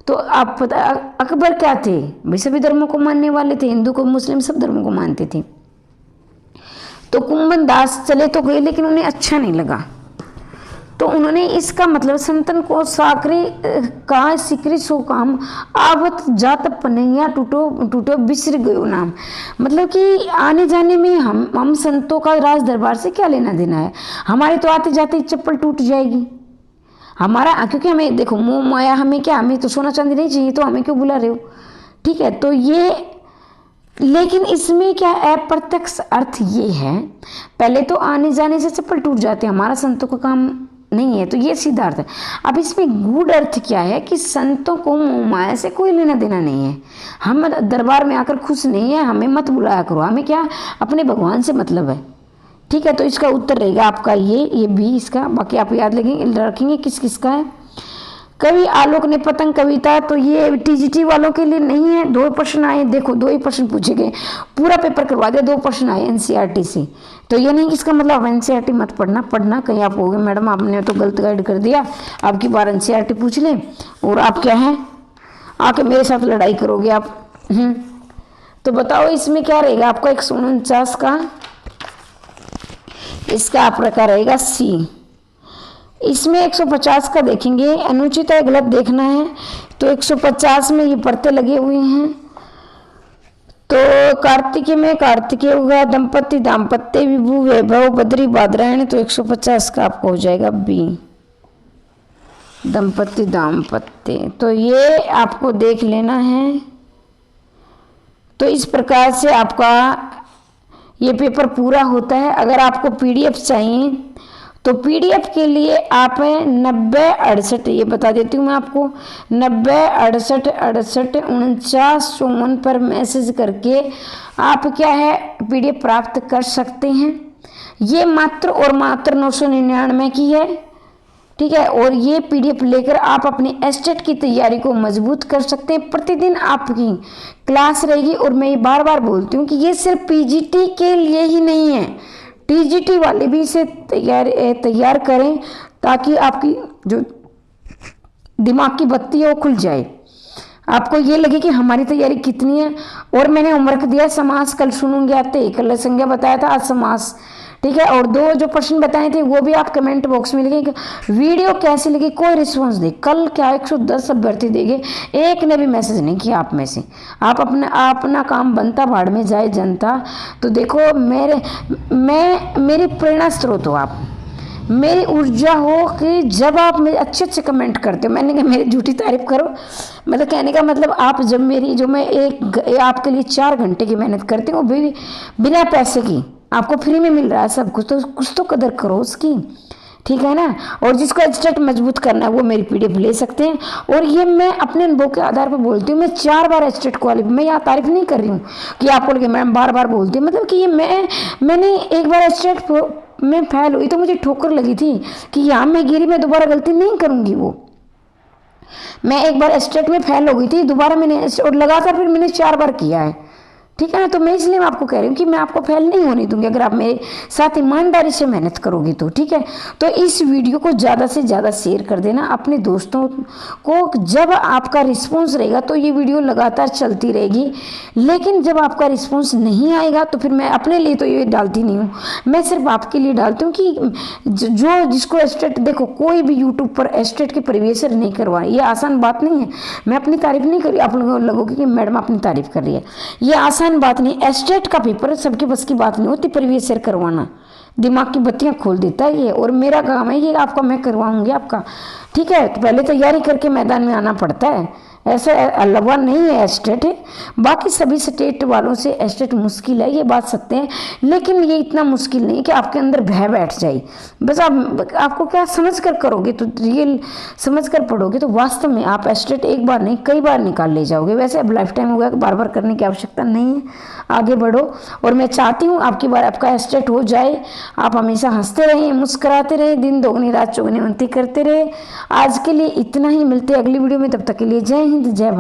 [SPEAKER 1] तो आप पता अकबर क्या थे भाई, सभी धर्मों को मानने वाले थे, हिंदू को मुस्लिम सब धर्मों को मानते थे। तो कुंभन दास चले तो गए, लेकिन उन्हें अच्छा नहीं लगा, तो उन्होंने इसका मतलब संतन को साकरी का सिकरी सो काम आवत जात पनैया टूटो टूटो बिसर गयो नाम। मतलब कि आने जाने में हम संतों का राज दरबार से क्या लेना देना है, हमारे तो आते जाते चप्पल टूट जाएगी हमारा, क्योंकि हमें देखो मोह माया, हमें क्या, हमें तो सोना चांदी नहीं चाहिए, तो हमें क्यों बुला रहे हो, ठीक है। तो ये, लेकिन इसमें क्या अप्रत्यक्ष अर्थ ये है, पहले तो आने जाने से चप्पल टूट जाते हैं, हमारा संतों का काम नहीं है, तो ये सीधा अर्थ है। अब इसमें गूढ़ अर्थ क्या है कि संतों को मोह माया से कोई लेना देना नहीं है, हम दरबार में आकर खुश नहीं है, हमें मत बुलाया करो, हमें क्या अपने भगवान से मतलब है, ठीक है। तो इसका उत्तर रहेगा आपका ये भी इसका, बाकी आप याद रखेंगे किस किस का है। कवि आलोक ने पतंग कविता, तो ये टीजीटी वालों के लिए नहीं है, 2 प्रश्न आए, देखो 2 ही प्रश्न पूछे गए, पूरा पेपर करवा दे, 2 प्रश्न आए एनसीईआरटी से, तो ये नहीं इसका मतलब एनसीईआरटी मत पढ़ना कहीं आप होगे मैडम आपने तो गलत गाइड कर दिया, आपकी बार एनसीईआरटी पूछ ले और आप क्या है आके मेरे साथ लड़ाई करोगे आप। तो बताओ इसमें क्या रहेगा आपका 149 का, इसका आप प्रकार रहेगा सी। इसमें 150 का देखेंगे, अनुचित है गलत देखना है, तो 150 में ये परते लगे हुए हैं, तो कार्तिकेय में कार्तिकेय होगा, दंपति दाम्पत्य विभु वैभव बद्री बादरायण, तो 150 का आपको हो जाएगा बी, दंपति दाम्पत्य। तो ये आपको देख लेना है। तो इस प्रकार से आपका ये पेपर पूरा होता है। अगर आपको पीडीएफ चाहिए तो पीडीएफ के लिए आप 9068, ये बता देती हूँ मैं आपको, 9068684954 पर मैसेज करके आप क्या है पीडीएफ प्राप्त कर सकते हैं। ये मात्र और मात्र 999 की है, ठीक है। और ये पीडीएफ लेकर आप अपनी एस्टेट की तैयारी को मजबूत कर सकते हैं। प्रतिदिन आपकी क्लास रहेगी, और मैं ये बार बार बोलती हूँ कि ये सिर्फ पीजीटी के लिए ही नहीं है, टीजीटी वाले भी इसे तैयार करें, ताकि आपकी जो दिमाग की बत्ती है वो खुल जाए, आपको ये लगे कि हमारी तैयारी कितनी है। और मैंने होमवर्क दिया समास, कल सुनूंगे आते, कल संज्ञा बताया था, आज समास, ठीक है। और 2 जो प्रश्न बताए थे वो भी आप कमेंट बॉक्स में लिखेंगे। वीडियो कैसी लगी कोई रिस्पांस दे, कल क्या 110 अभ्यर्थी देंगे, एक ने भी मैसेज नहीं किया आप में से। आप अपना काम बनता भाड़ में जाए जनता। तो देखो मेरी प्रेरणा स्रोत हो आप, मेरी ऊर्जा हो कि जब आप मेरे अच्छे अच्छे कमेंट करते हो, मैंने कहा मेरी झूठी तारीफ करो, मतलब कहने का मतलब आप जब मेरी जो मैं आपके लिए 4 घंटे की मेहनत करती हूँ बिना पैसे की, आपको फ्री में मिल रहा है सब कुछ, तो कुछ तो कदर करो उसकी, ठीक है ना। और जिसको एस्टेट मजबूत करना है वो मेरी पीडीएफ ले सकते हैं। और ये मैं अपने अनुभव के आधार पर बोलती हूँ, मैं 4 बार एस्टेट क्वालिफाई, मैं यहाँ तारीफ नहीं कर रही हूँ कि आपको लगे मैम बार बार बोलती हूँ, मतलब कि ये मैंने एक बार एस्टेट में फेल हुई तो मुझे ठोकर लगी थी कि यहाँ मैं गिरी, मैं दोबारा गलती नहीं करूँगी। वो मैं एक बार एस्टेट में फेल हो गई थी, दोबारा मैंने और लगातार फिर मैंने 4 बार किया है, ठीक है ना। तो मैं इसलिए मैं आपको कह रही हूँ कि मैं आपको फेल नहीं होने दूंगी अगर आप मेरे साथ ईमानदारी से मेहनत करोगी तो, ठीक है। तो इस वीडियो को ज़्यादा से ज़्यादा शेयर कर देना अपने दोस्तों को। जब आपका रिस्पॉन्स रहेगा तो ये वीडियो लगातार चलती रहेगी, लेकिन जब आपका रिस्पॉन्स नहीं आएगा तो फिर मैं अपने लिए तो ये डालती नहीं हूँ, मैं सिर्फ आपके लिए डालती हूँ कि जिसको एस्टेट, देखो कोई भी यूट्यूब पर एस्टेट के प्रीवियस नहीं करवाए, ये आसान बात नहीं है। मैं अपनी तारीफ नहीं कर रही, आप लोगों की मैडम अपनी तारीफ कर रही है, ये आसान बात नहीं। एस्टेट का पेपर सबके बस की बात नहीं होती, प्रीवियस ईयर करवाना दिमाग की बत्तियां खोल देता है ये, और मेरा काम है ये आपका मैं करवाऊंगी आपका, ठीक है। तो पहले तैयारी करके मैदान में आना पड़ता है, ऐसा अलावा नहीं है एस्टेट है। बाकी सभी स्टेट वालों से एस्टेट मुश्किल है, ये बात सत्य है, लेकिन ये इतना मुश्किल नहीं कि आपके अंदर भय बैठ जाए। बस आपको क्या समझ कर करोगे तो रियल समझ कर पढ़ोगे तो वास्तव में आप एस्टेट एक बार नहीं कई बार निकाल ले जाओगे। वैसे अब लाइफ टाइम हो गया, बार बार करने की आवश्यकता नहीं है, आगे बढ़ो। और मैं चाहती हूँ आपकी बार आपका एस्टेट हो जाए, आप हमेशा हंसते रहें, मुस्कुराते रहें, दिन दोगुनी रात चौगुनी उन्नति करते रहे। आज के लिए इतना ही, मिलते हैं अगली वीडियो में, तब तक के लिए जय हिंद जय भारत।